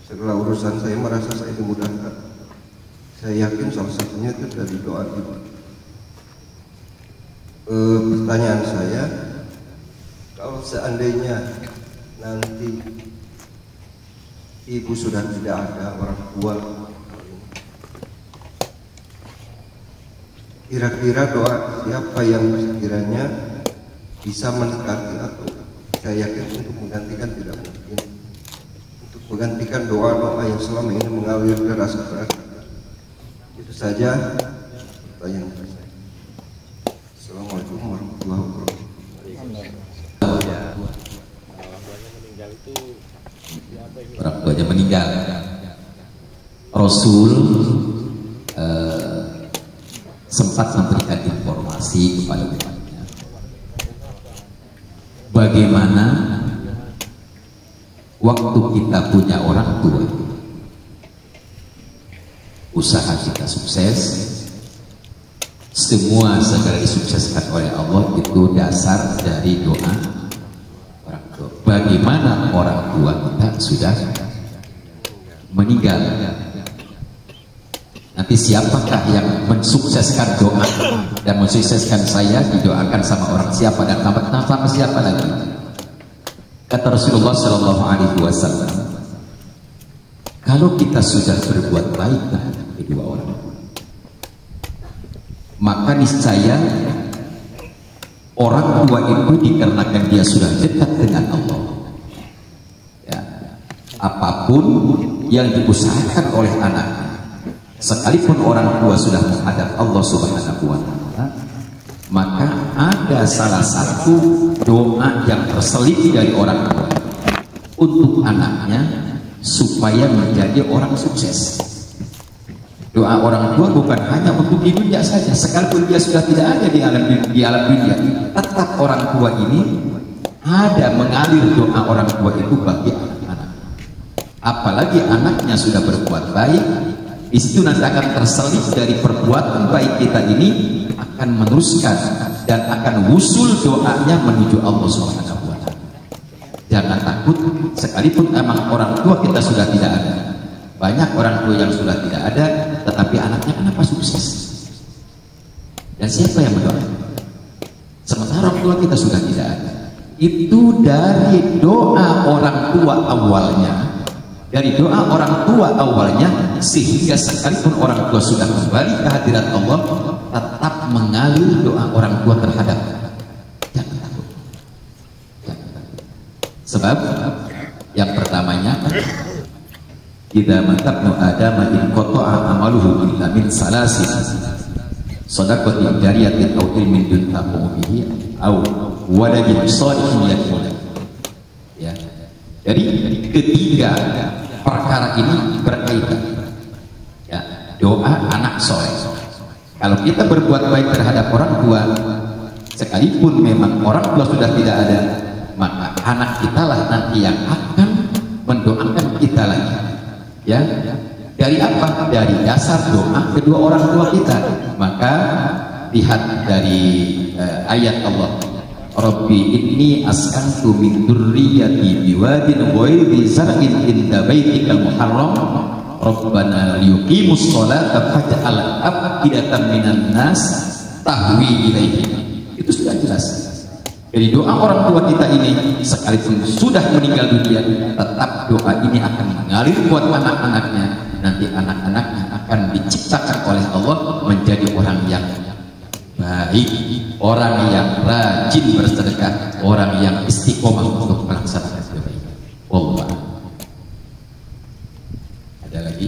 Segala urusan saya merasa saya dimudahkan. Saya yakin salah satunya itu dari doa ibu. Pertanyaan saya, kalau seandainya nanti ibu sudah tidak ada, orang tua, kira-kira doa siapa yang sekiranya bisa mendekati atau saya yakin untuk menggantikan tidak mungkin, untuk menggantikan doa-doa yang selama ini mengalir deras keras. Itu saja pertanyaan saya. Assalamualaikum warahmatullahi wabarakatuh. Orang tuanya meninggal. Rasul sempat memberikan informasi kepada umatnya bagaimana waktu kita punya orang tua, usaha kita sukses, semua segera disukseskan oleh Allah, itu dasar dari doa orang tua. Bagaimana orang tua kita sudah meninggal, nanti siapakah yang mensukseskan doa dan mensukseskan saya didoakan sama orang siapa dan sama siapa lagi? Kata Rasulullah Shallallahu Alaihi Wasallam, kalau kita sudah berbuat baik terhadap kedua orang, maka niscaya orang tua itu dikarenakan dia sudah dekat dengan Allah, ya, apapun yang diusahakan oleh anaknya, sekalipun orang tua sudah menghadap Allah Subhanahu wa Ta'ala, maka ada salah satu doa yang terselip dari orang tua untuk anaknya supaya menjadi orang sukses. Doa orang tua bukan hanya untuk di dunia saja, sekalipun dia sudah tidak ada di alam dunia, tetap orang tua ini ada mengalir doa orang tua itu bagi anak-anak. Apalagi anaknya sudah berbuat baik, di situ nanti akan terselip dari perbuatan baik kita ini, akan meneruskan dan akan wusul doanya menuju Allah Subhanahu wa Ta'ala. Jangan takut, sekalipun emang orang tua kita sudah tidak ada. Banyak orang tua yang sudah tidak ada, tetapi anaknya kenapa sukses? Dan siapa yang mendoakan? Sementara orang tua kita sudah tidak ada. Itu dari doa orang tua awalnya. Dari doa orang tua awalnya, sehingga sekalipun orang tua sudah kembali ke hadirat Allah, tetap mengalir doa orang tua terhadap. Jangan takut. Jangan takut. Sebab yang pertamanya, idza matabnu adama in qata'a amaluhu illa min salasin shadaqatin jariyatin aw ilmin yuntafa'u bihi aw waladin shalihin yad'u lahu. Ya. Jadi ketiga perkara ini berkaitan. Ya, doa anak soleh. Kalau kita berbuat baik terhadap orang tua, sekalipun memang orang tua sudah tidak ada, maka anak kita lah nanti yang akan mendoakan kita lagi. Ya, dari apa? Dari dasar doa kedua orang tua kita. Maka lihat dari ayat Allah, Rabbi inni askantu min dzurriyyati biwadin ghairi zar'in inda baitikal muharram Rabbana liyuqimus sholata faj'al af'idatan minan nas tahwi ilaihim. Itu sudah jelas. Jadi doa orang tua kita ini sekalipun sudah meninggal dunia, tetap doa ini akan mengalir buat anak-anaknya. Nanti anak-anaknya akan diciptakan oleh Allah menjadi orang yang baik, orang yang rajin bersedekah, orang yang istiqomah untuk melaksanakan kebaikan. Wallah. Ada lagi?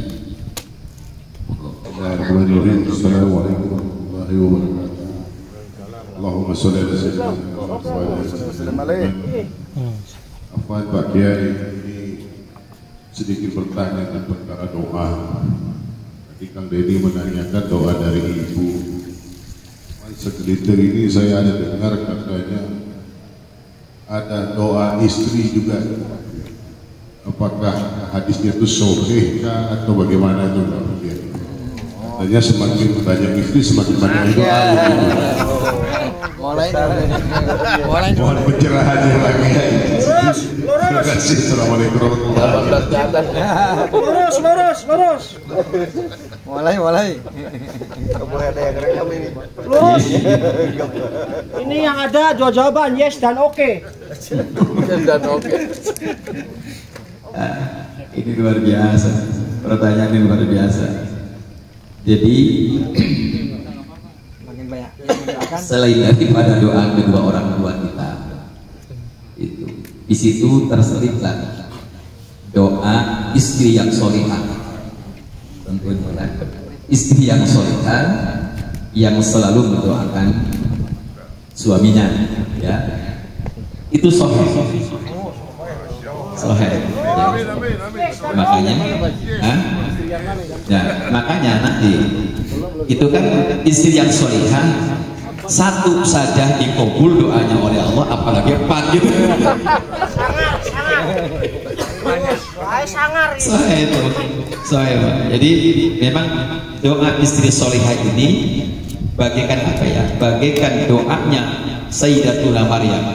Assalamualaikum warahmatullahi wabarakatuh. Allahumma sholli ala sayyidina Muhammad. Afwan Pak Kiai, ini sedikit bertanya tentang perkara doa. Tadi Kang Deddy menanyakan doa dari ibu. Segelintir ini saya ada dengar katanya ada doa istri juga. Apakah hadisnya itu sahih atau bagaimana itu? Katanya semakin banyak istri semakin banyak doa. Mulai. Mohon pencerahannya lagi. Terima kasih. Assalamualaikum warahmatullahi wabarakatuh. Lurus. Mulai. Lurus. Ini yang ada dua jawaban, yes dan oke. Ini luar biasa. Pertanyaan ini luar biasa. Jadi selain daripada doa kedua orang tua kita, itu di situ terseliplah doa istri yang solihah. Tentunya istri yang solihah yang selalu mendoakan suaminya, ya itu sahih. Makanya nanti itu kan istri yang solihah satu saja dikabul doanya oleh Allah, apalagi 4 gitu. Jadi memang doa istri solihah ini bagaikan apa ya? Bagaikan doanya Sayyidatuna Maryam.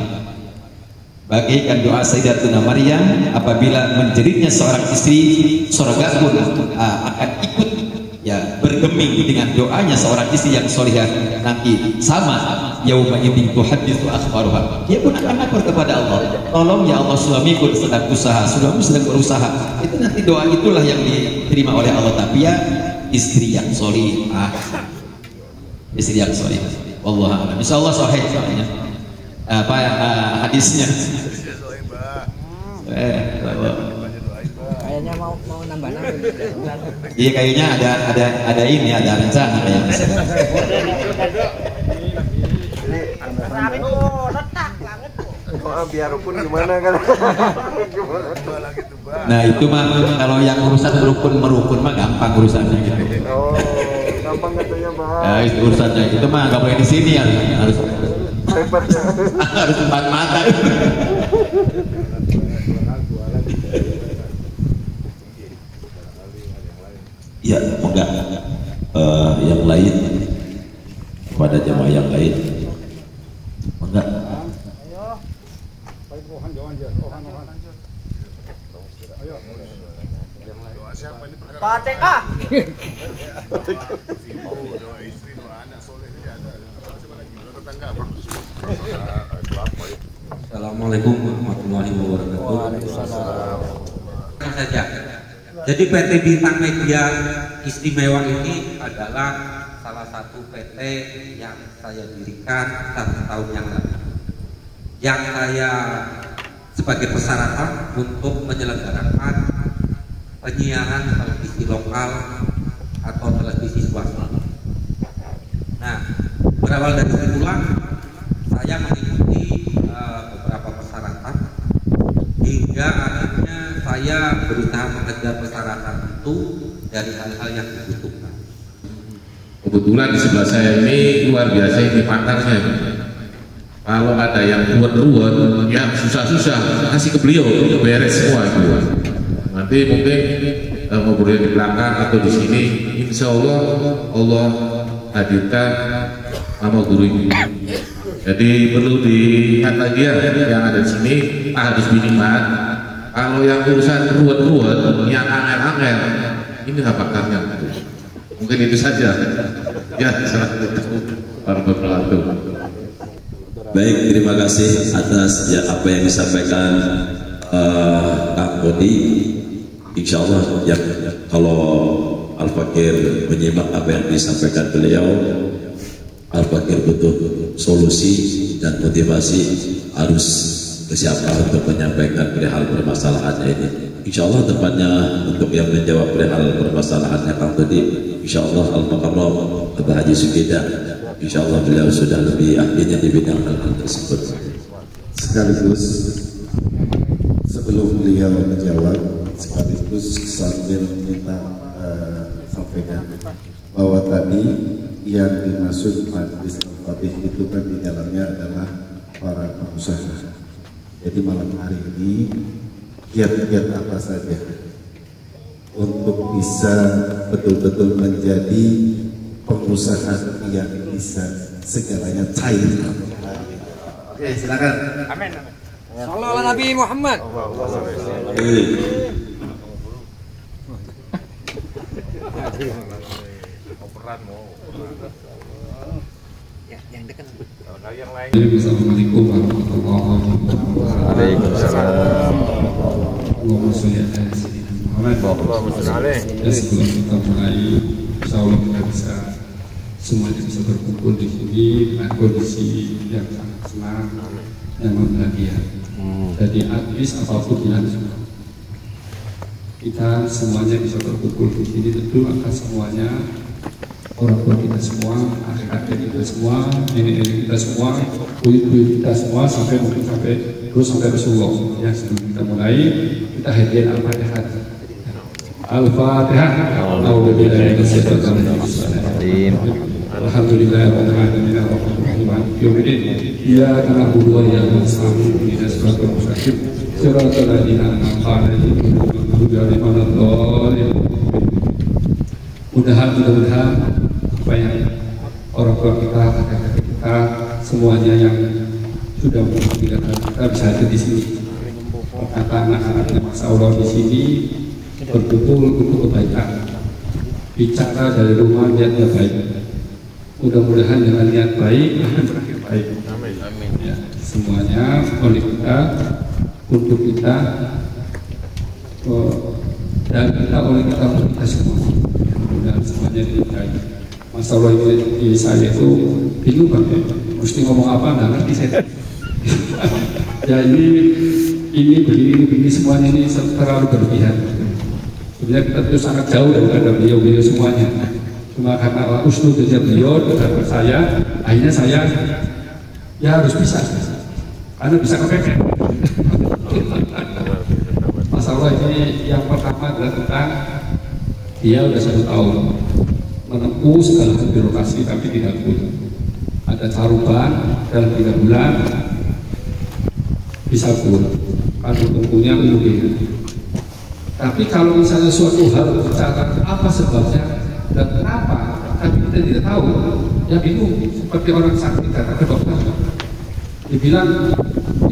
Bagaikan doa Sayyidatuna Maryam apabila menjeritnya seorang istri, surga pun akan ikut ya bergeming dengan doanya seorang istri yang solihah nanti sama yauma idzin tuhadditsu akhbaruha. Dia pun akan lapor kepada Allah, tolong ya Allah suamiku sedang usaha, suamiku sedang berusaha. Itu nanti doa itulah yang diterima oleh Allah. Tapi ya istri yang solihah, istri yang solihah. Wallahu a'lam. Insyaallah sahih soalnya. Hadisnya. Kayaknya mau nambah. Iya kayaknya ada ini ada rencana kayaknya. Biar rukun gimana kan? Nah itu mah kalau yang urusan rukun merukun mah gampang urusannya gitu. Oh, gampang katanya Mbak. Ya itu urusannya itu mah nggak boleh di sini ya harus empat mata. Ya, enggak yang lain kepada jemaah yang lain enggak. Fatihah. Assalamualaikum warahmatullahi wabarakatuh. Saja. Jadi PT Bintang Media Istimewa ini adalah salah satu PT yang saya dirikan 1 tahun yang lalu. Yang saya sebagai persyaratan untuk menyelenggarakan penyiaran televisi lokal atau televisi swasta. Nah, berawal dari situlah saya mengikuti beberapa persyaratan hingga akhirnya saya berusaha mengejar persyaratan itu dari hal-hal yang dibutuhkan. Kebetulan di sebelah saya ini luar biasa ini partnernya. Kalau ada yang ruwet-ruwet, ya susah-susah kasih ke beliau, beres semua itu. Nanti mungkin ngobrol di belakang atau di sini, insya Allah Allah hadirkan sama guru ini. Jadi perlu dilihat lagi ya yang ada di sini harus minimal. Kalau yang urusan ruwet-ruwet, yang angel-angel, ini pakarnya. Mungkin itu saja. Ya, assalamualaikum. Baik, terima kasih atas ya apa yang disampaikan Kang Bodi. Insya Allah ya kalau Al-Fakir menyimak apa yang disampaikan beliau, Al-Fakir butuh solusi dan motivasi harus bersiap untuk menyampaikan perihal permasalahannya ini. Insya Allah tempatnya untuk yang menjawab perihal permasalahannya Kang Bodi. Insya Allah Al-Mukarram Bapak Haji Sukida. Insya Allah beliau sudah lebih ahlinya di bidang hal tersebut. Sekaligus sebelum beliau menjawab, sekaligus sambil kita sampaikan bahwa tadi yang dimaksud Majelis Al-Fatih itu kan di dalamnya adalah para pengusaha. Jadi malam hari ini kiat-kiat apa saja untuk bisa betul-betul menjadi pengusaha yang bisa segalanya cair Oke, silakan. Amin. Sallallahu ala Nabi Muhammad. Yang dekat. Assalamualaikum warahmatullahi wabarakatuh. Waalaikumsalam. Allahumma sholli ala sayyidina Muhammad. Allahumma sholli alaihi. Dan sebelum kita mulai, insyaallah kita bisa semuanya bisa berkumpul di sini dengan kondisi yang sangat senang dan bahagia. Jadi artis apapun yang kita semuanya bisa berkumpul di sini, tentu akan semuanya orang tua kita semua, adik-adik kita semua, nenek-nenek kita semua, buyut-buyut kita semua, sampai mungkin terus sampai Rasulullah. Ya, sebelum kita mulai, kita hadiah Al-Fatihah. Al-Fatihah. A'udzubillahi minasyaitonir rajim. Alhamdulillahirabbil alamin arrahmanirrahim maliki yaumiddin. Iyyaka na'budu wa iyyaka nasta'in. Ihdinas siratal mustaqim. Siratal ladzina an'amta 'alaihim ghairil maghdubi 'alaihim. Mudah-mudahan apa yang orang tua kita, kakak kita, semuanya yang sudah meninggalkan kita bisa hadir di sini. Kata anak-anaknya Masya Allah di sini berkumpul untuk kebaikan. Bicara dari rumah niatnya baik. Mudah-mudahan dengan niat baik akan berakhir baik. Amin. Ya, semuanya oleh kita, untuk kita, dan kita oleh kita untuk kita semua. Dan semuanya diberkahi. Masalah ini di saya itu bingung banget, mesti ngomong apa nggak ngerti saya. Jadi ini begini semuanya ini terlalu berlebihan. Sebenarnya kita itu sangat jauh daripada beliau semuanya. Cuma karena usnul kerja beliau terhadap saya, akhirnya saya ya harus bisa, karena bisa kepepet. Masalah ini yang pertama adalah tentang dia udah 1 tahun menempuh segala hal birokrasi tapi tidak pun ada caruban dalam 3 bulan bisa pun kan tentunya mungkin. Tapi kalau misalnya suatu hal bicara apa sebabnya dan kenapa, tapi kita tidak tahu, ya bingung seperti orang sakit datang ke dokter dibilang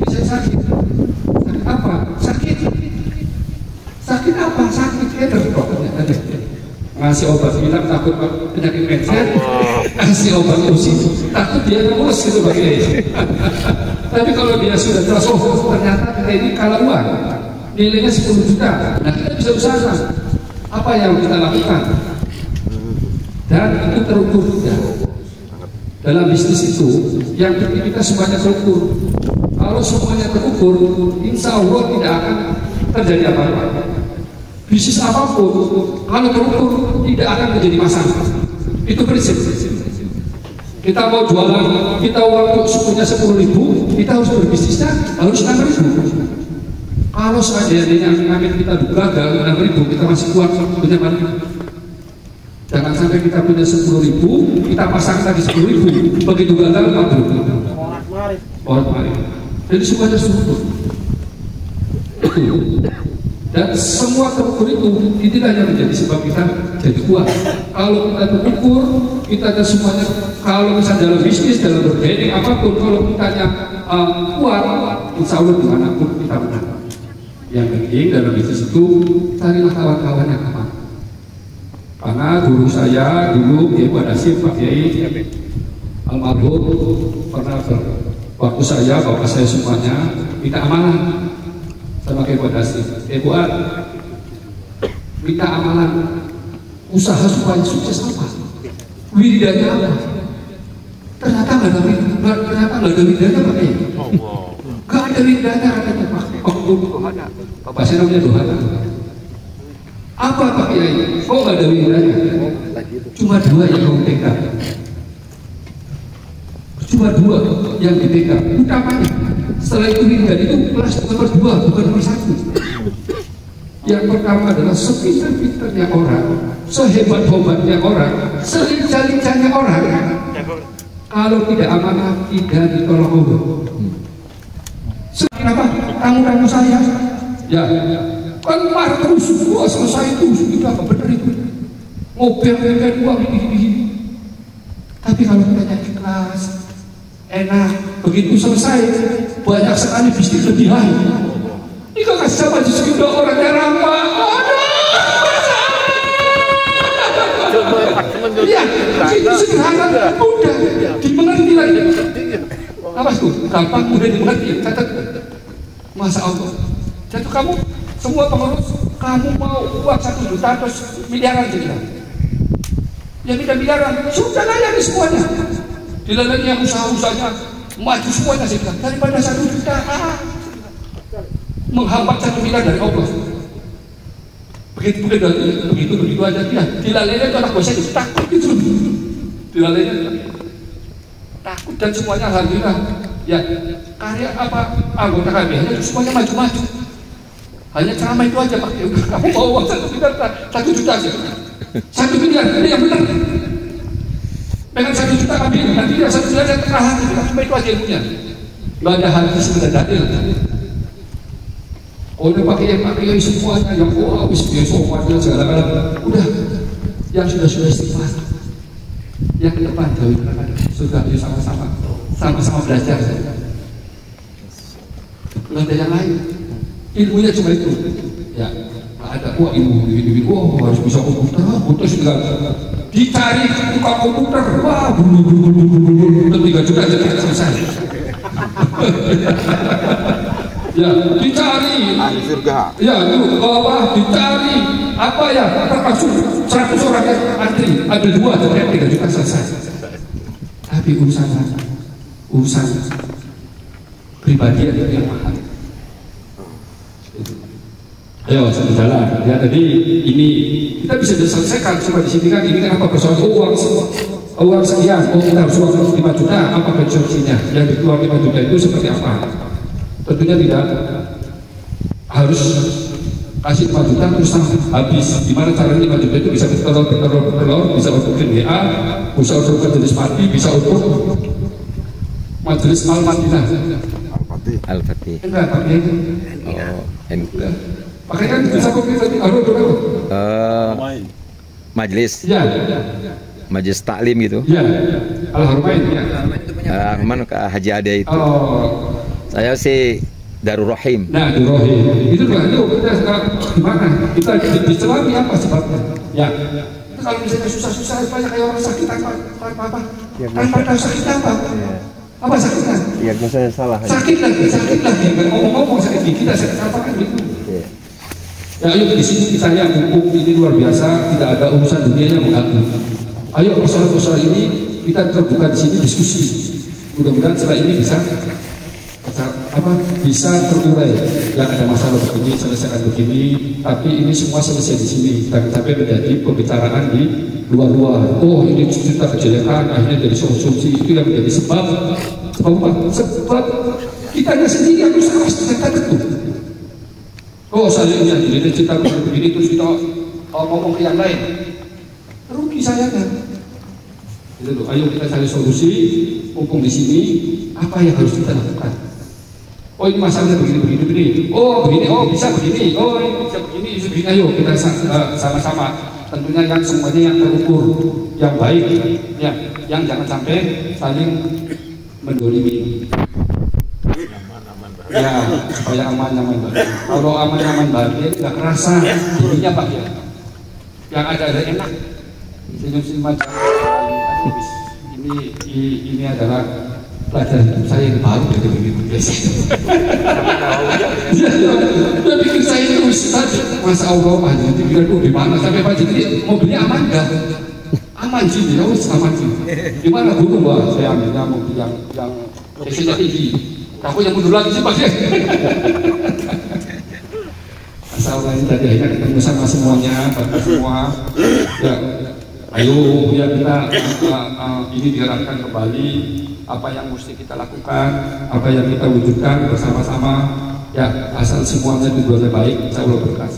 ini saya sakit apa? Sakit apa? Sakit dokternya ada ngasih obat bilang takut penyakit mental, ngasih obat usi takut dia ngurus gitu bagi. Tapi kalau dia sudah jelas, oh ternyata kita ini kalah uang, nilainya 10 juta, nah kita bisa usaha apa yang kita lakukan, dan itu terukur juga. Dalam bisnis itu yang penting kita semuanya terukur. Kalau semuanya terukur, insya Allah tidak akan terjadi apa-apa. Bisnis apapun kalau terukur tidak akan menjadi masalah. Itu prinsip. Kita mau jualan, kita uang sukunya 10.000, kita harus berbisnisnya harus 6.000. Kalau seandainya amin kita gagal 6.000, kita masih kuat punya mana? Jangan sampai kita punya 10.000, kita pasang tadi 10.000, begitu gagal 40. Orang kemarin. Jadi semuanya terukur. Dan semua terukur itu yang menjadi sebab kita jadi kuat. Kalau kita terukur, kita ada semuanya. Kalau misalnya dalam bisnis, dalam bergaining apapun, kalau kita kuat, insya Allah dimanapun kita menang. Yang penting dalam bisnis itu carilah kawan-kawan yang aman. Karena guru saya dulu, Ibu Adasif, Pak Kiai almarhum pernah waktu saya, bapak saya semuanya kita amanah sama Ibu Adasif. Ibu Ad, minta amalan usaha supaya sukses apa? Wiridanya apa? Ternyata nggak ada wiridanya Pak Kiai. Nggak ada wiridanya katanya Pak. Bapak saya namanya Dohana. Apa Pak Kiai? Oh nggak ada wiridanya. Cuma 2 yang kamu pegang. Cuma 2 yang dipegang. Utamanya. Setelah itu wiridan itu kelas nomor 2 bukan nomor 1. Yang pertama adalah sepintar-pintarnya orang, sehebat-hebatnya orang, selincah-lincahnya orang. Kalau tidak amanah tidak ditolong Allah. Kenapa? Tamu-tamu saya, ya. Keluar terus, wah selesai itu sudah benar itu. Mobil uang ini. Tapi kalau kita ikhlas, enak. Begitu selesai, banyak sekali bisnis lebihan. Ini kok kasih sama justru orangnya ramah. Iya, itu sederhana, mudah dimengerti lagi. Apa tuh? Gampang, mudah dimengerti. Catat. Masa Allah. Jadi kamu semua pengurus, kamu mau uang 1 juta terus miliaran juga. Ya miliaran, sudah layani semuanya. Dilalui yang usaha-usahanya maju semuanya sih, daripada 1 juta menghambat 1 miliar dari Allah. Begitu aja dia. Dilalainya itu anak bosnya itu takut gitu. Dilalainya takut dan semuanya alhamdulillah. Ya karya apa anggota KBH itu semuanya maju-maju. Hanya ceramah itu aja Pak. Kamu mau uang 1 miliar, 1 juta aja. 1 miliar, ini yang benar. Pengen 1 juta ambil, nanti dia 1 miliar yang tengah hati. Cuma itu aja ilmunya. Gak ada hati sebenarnya dalil. Udah pakai semuanya yang wis semuanya segala-galanya. Udah yang sudah istighfar. Yang ke depan sudah sama-sama belajar. Nggak ada yang lain. Ilmunya cuma itu. Ya, nggak ada ilmu harus bisa komputer, sudah dicari tukang komputer, wah bulu 3 juta aja selesai. Ya dicari ya itu dicari apa ya termasuk 100 orang yang antri ambil 2 atau 3 juta selesai. Tapi urusan pribadi ada yang mahal. Ayo jalan ya. Jadi ini kita bisa diselesaikan cuma di sini kan. Ini kan apa persoalan uang sekian, kita harus uang 5 juta, apa konsumsinya yang dikeluar 5 juta itu seperti apa? Tentunya tidak harus kasih 5 juta terus habis. Gimana caranya 5 juta itu bisa bertelur, bisa untuk GA, bisa untuk majelis parti, bisa untuk majelis Al-Madinah. Al-Fatih. Enggak, pakai pakai kan bisa pakai majelis. Ya. Majelis taklim gitu. Ya. Al-Harmain ya. Al-Harmain ke Haji Ade itu. Oh. Saya sih Darul Rahim. Nah, Darul Rahim. Itu kan kita gimana? Kita dicelami apa sebabnya? Ya. Itu kalau misalnya susah-susah banyak kayak orang sakit apa? Tanpa tahu sakit apa? Apa sakitnya? Iya, misalnya salah. Sakit lagi. Ngomong-ngomong sakit kita sakit apa kan gitu. Ya ayo di sini kita lihat hukum ini luar biasa, tidak ada urusan dunia yang mengaku. Ayo persoalan-persoalan ini kita terbuka di sini diskusi. Mudah-mudahan setelah ini bisa terurai. Yang ada masalah begini selesaikan begini, tapi ini semua selesai di sini. Tapi menjadi pembicaraan di luar-luar. Oh ini cerita kejelekan, akhirnya jadi solusi itu yang menjadi sebab kitanya sendiri yang usaha kita itu. Oh saya ini cerita begini terus kita ngomong ke yang lain, rugi saya kan. Itu loh, ayo kita cari solusi, mumpung di sini apa yang harus kita lakukan. Oh ini masalahnya begini. Oh begini, oh bisa begini, oh ini bisa begini. Ayo kita sama-sama. Tentunya yang semuanya yang terukur, yang baik, ya, yang jangan sampai saling mendolimi. Ya, supaya aman-aman. Kalau aman-aman bahagia tidak kerasa jadinya Pak ya. Yang ada enak. Senyum-senyum aja. Ini adalah pelajaran hidup saya yang baru dari begitu biasa. Dia bikin saya itu Masya Allah Pak Haji bilang di mana sampai Pak Haji mobilnya aman enggak? Aman sih, ya wis aman sih. Gimana dulu Mbak saya ambilnya mobil yang cc-nya tinggi. Aku yang mundur lagi sih Pak. Asal lain tadi akhirnya ketemu sama semuanya, semua. Ya, ayo ya kita ini diarahkan kembali apa yang mesti kita lakukan, apa yang kita wujudkan bersama-sama. Ya, asal semuanya tujuannya baik, insya Allah berkah.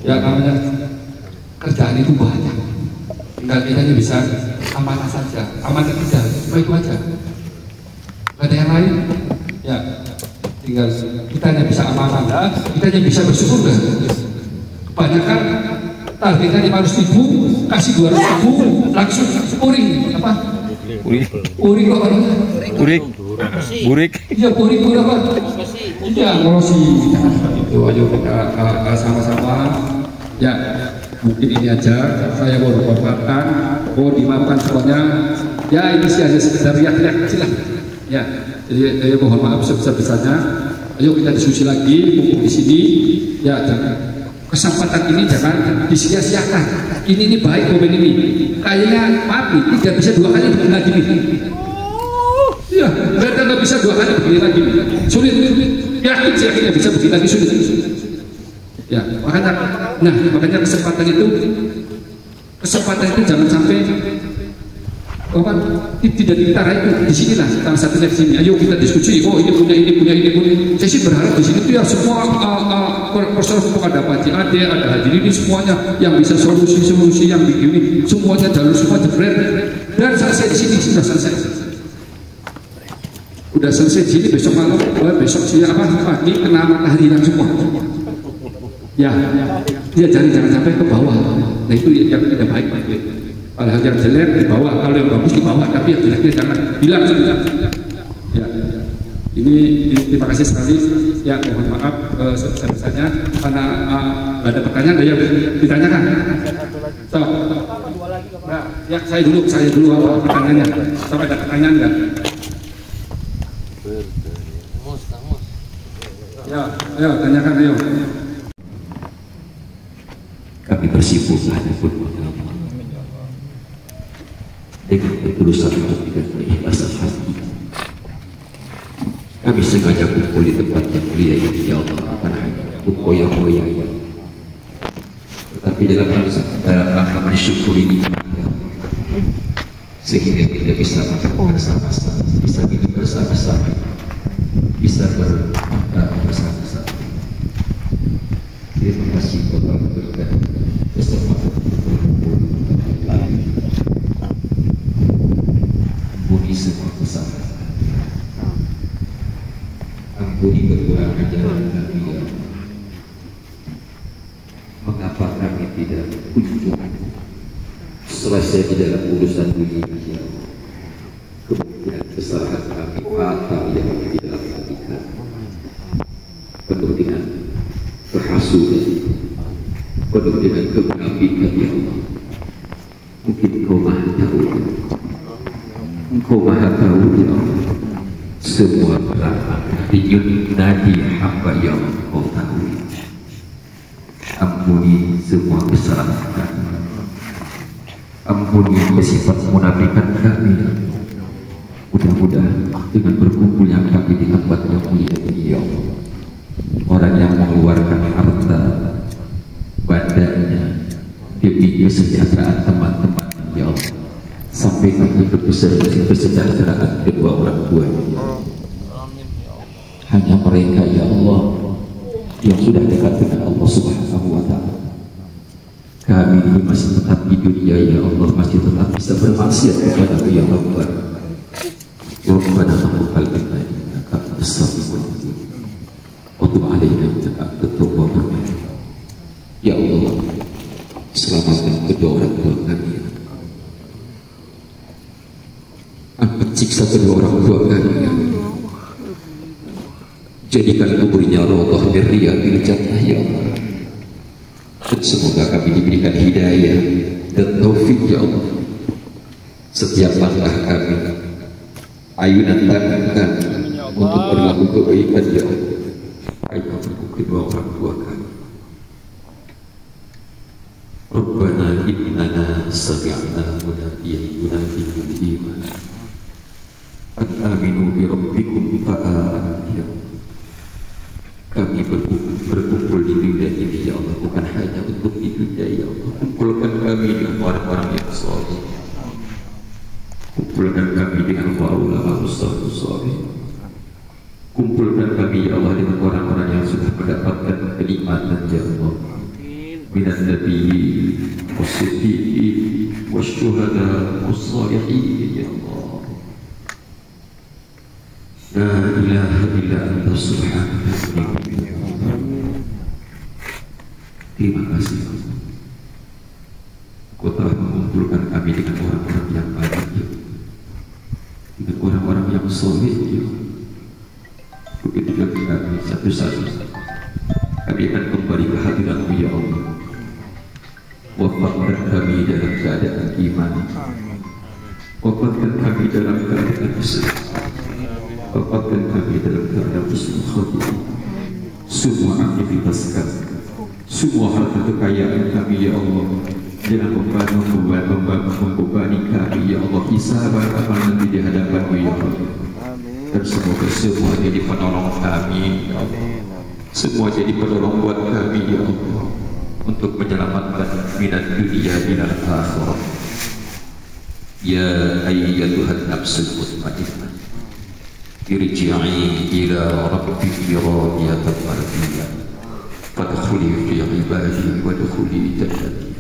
Ya namanya kerjaan itu banyak. Tinggal kita hanya bisa amanah saja, amanah kerja, baik aja. Ada yang lain, ya tinggal kita hanya bisa amanah, kita hanya bisa bersyukur dah. Kebanyakan targetnya 500.000, kasih 200.000, langsung spuring apa? Urik kok. Burik. Iya, burik berapa? Iya, ngolosi. Itu ayo kita sama-sama. Ya, mungkin ini aja saya mau berkorbankan, mau dimaafkan semuanya. Ya, ini sih hanya sekedar riak-riak kecil lah. Ya, jadi mohon maaf sebesar-besarnya. Ayo kita diskusi lagi mumpung di sini. Ya, jangan kesempatan ini jangan disia-siakan. Ini baik momen ini. Kayaknya maaf nih, tidak bisa 2 kali begini lagi nih. Iya, nggak bisa 2 kali begini lagi. Sulit. Yakin tidak bisa begini lagi, sulit. Ya, makanya kesempatan itu jangan sampai tidak ditara itu di sinilah salah satunya di sini. Ayo kita diskusi. Oh ini punya. Saya sih berharap di sini tuh ya semua persoalan ada Pak JAD, ada hadirin ini semuanya yang bisa solusi yang begini semuanya jalur semua jebret dan selesai di sini sudah selesai. Udah selesai di sini besok malam, besok siang pagi kena matahari dan semua. Ya, jangan sampai ke bawah. Nah itu yang tidak baik. Hal-hal yang jelek di bawah, kalau yang bagus di bawah, tapi yang jelek jangan bilang. Ya, ini terima kasih sekali. Ya, mohon maaf sebesar-besarnya karena ada pertanyaan yang ditanyakan. So, nah, ya saya dulu apa pertanyaannya? Sampai ada pertanyaan nggak? Ya, ayo tanyakan ayo. Kami bersimpuh pun dengan ketulusan hati dan keikhlasan hati. Kami sengaja kumpul di tempat yang mulia ini, ya Allah, bukan hanya bergoyang-goyang, tetapi dalam rangka mensyukuri nikmat, sehingga kita bisa makan bersama-sama, bisa hidup bersama-sama, bisa bermakan bersama-sama. Terima kasih kepada berikan kesempatan berkumpul. Ampuni semua kesalahan, ampuni kekurangan jalan kami, ya. Mengapa kami tidak kunjung selesai di dalam urusan dunia, ya. Kemudian kesalahan kami fatal yang di dalam hati kami, penuh dengan kehasutan, penuh dengan kemunafikan, ya Allah. Mungkin Kau Maha tahu, ya. Engkau Maha tahu, ya Allah. Semua perang nadi hamba, ya Allah, Kau tahu. Ampuni semua kesalahan kami, ampuni sifat munafikan kami. Mudah-mudahan dengan berkumpulnya kami di tempat yang mulia ini, ya Allah, orang yang mengeluarkan harta badannya demi kesejahteraan teman-teman, ya Allah, sampai kami kesejahteraan kedua orang tuanya. Hanya mereka, ya Allah, yang sudah dekat dengan Allah Subhanahu wa Ta'ala. Kami ini masih tetap di dunia, ya Allah, masih tetap bisa bermaksiat kepada-Mu, ya Allah. Rabbana taqabbal minna innaka antas samiul alim wa tub 'alaina innaka antat tawwabur rahim. Ya Allah, selamatkan kedua orang tua kami. Angkat siksa kedua orang tua kami, ya. Jadikan kuburnya raudhah min riyadil jannah, ya Allah. Dan semoga kami diberikan hidayah dan taufik, ya Allah. Setiap langkah kami, ayunan tangan kami untuk berlaku kebaikan, ya Allah. Ayo kedua orang tua kami. Rabbana innana sami'na munadiyan yunadi lil iman an aminu bi rabbikum fa'amanna. Kami berkumpul di dunia ini, ya Allah, bukan hanya untuk di dunia, ya Allah. Kumpulkan kami dengan orang-orang yang saleh, kumpulkan kami dengan para ulama ustadz saleh, kumpulkan kami, ya Allah, dengan orang-orang yang sudah mendapatkan kenikmatan, ya Allah, minan nabiyyin was-siddiqin wasyuhada was-shalihin, ya Allah. La ilaha illa anta subhanaka. Terima kasih, Kau telah mengumpulkan kami dengan orang-orang yang baik, amal soleh. Begitu juga kami satu-satu kami akan kembali ke hadirat-Mu ya Allah. Wafatkan kami dalam keadaan iman, wafatkan kami dalam keadaan Islam, wafatkan kami dalam keadaan husnul khotimah. Semua aktivitas kami, semua harta kekayaan kami ya Allah, jangan membebani kami ya Allah. Hisaban amal nanti di hadapan-Mu ya Allah. Dan semoga semua jadi penolong kami, semua jadi penolong buat kami ya Allah, untuk menyelamatkan minat dunia minat akhirat. Ya ayyatuhan nafsul mutmainnah, irji'i ila rabbiki radiyatan mardiyah, fadkhuli fi ibadi wadkhuli jannati.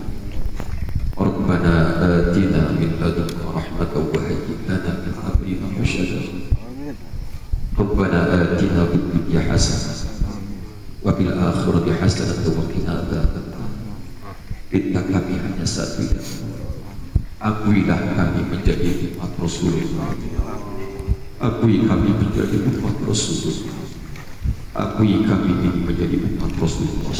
Rabbana atina min ladunka rahmatan wa hayyi lana min amrina rashada. Rabbana atina fid dunya hasanah wa fil akhirati hasanah wa qina adzabannar. Fitnah kami hanya satu, akuilah kami menjadi umat Rasulullah, akui kami menjadi umat Rasulullah, akui kami ini menjadi umat Rasulullah.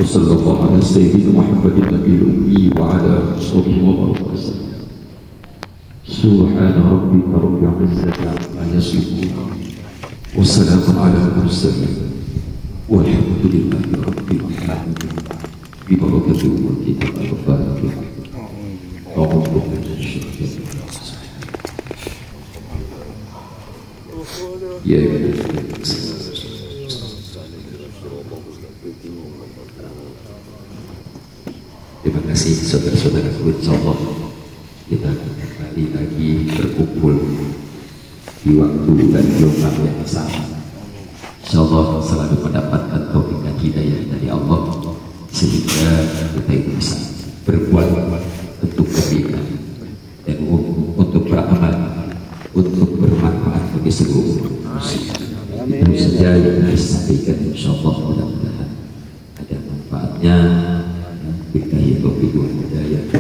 Sallallahu alaihi sayyidina Muhammadin nabiyil ummi wa ala alihi wa sahbihi. Subhana rabbika rabbil izzati amma yasifun wa salamun alal mursalin walhamdulillahi rabbil alamin. Bi barakati kitab al-Fatihah. A'udzu billahi ya terima kasih saudara-saudaraku. Insyaallah kita kembali lagi berkumpul di waktu dan gelombang yang sama. Insyaallah selalu mendapatkan taufik dan hidayah dari Allah, sehingga kita itu bisa berbuat untuk kebaikan dan untuk beramal untuk bermanfaat bagi seluruh manusia. Itu saja yang saya sampaikan. Insyaallah mudah-mudahan ada manfaatnya. Billahi taufiq wal hidayah.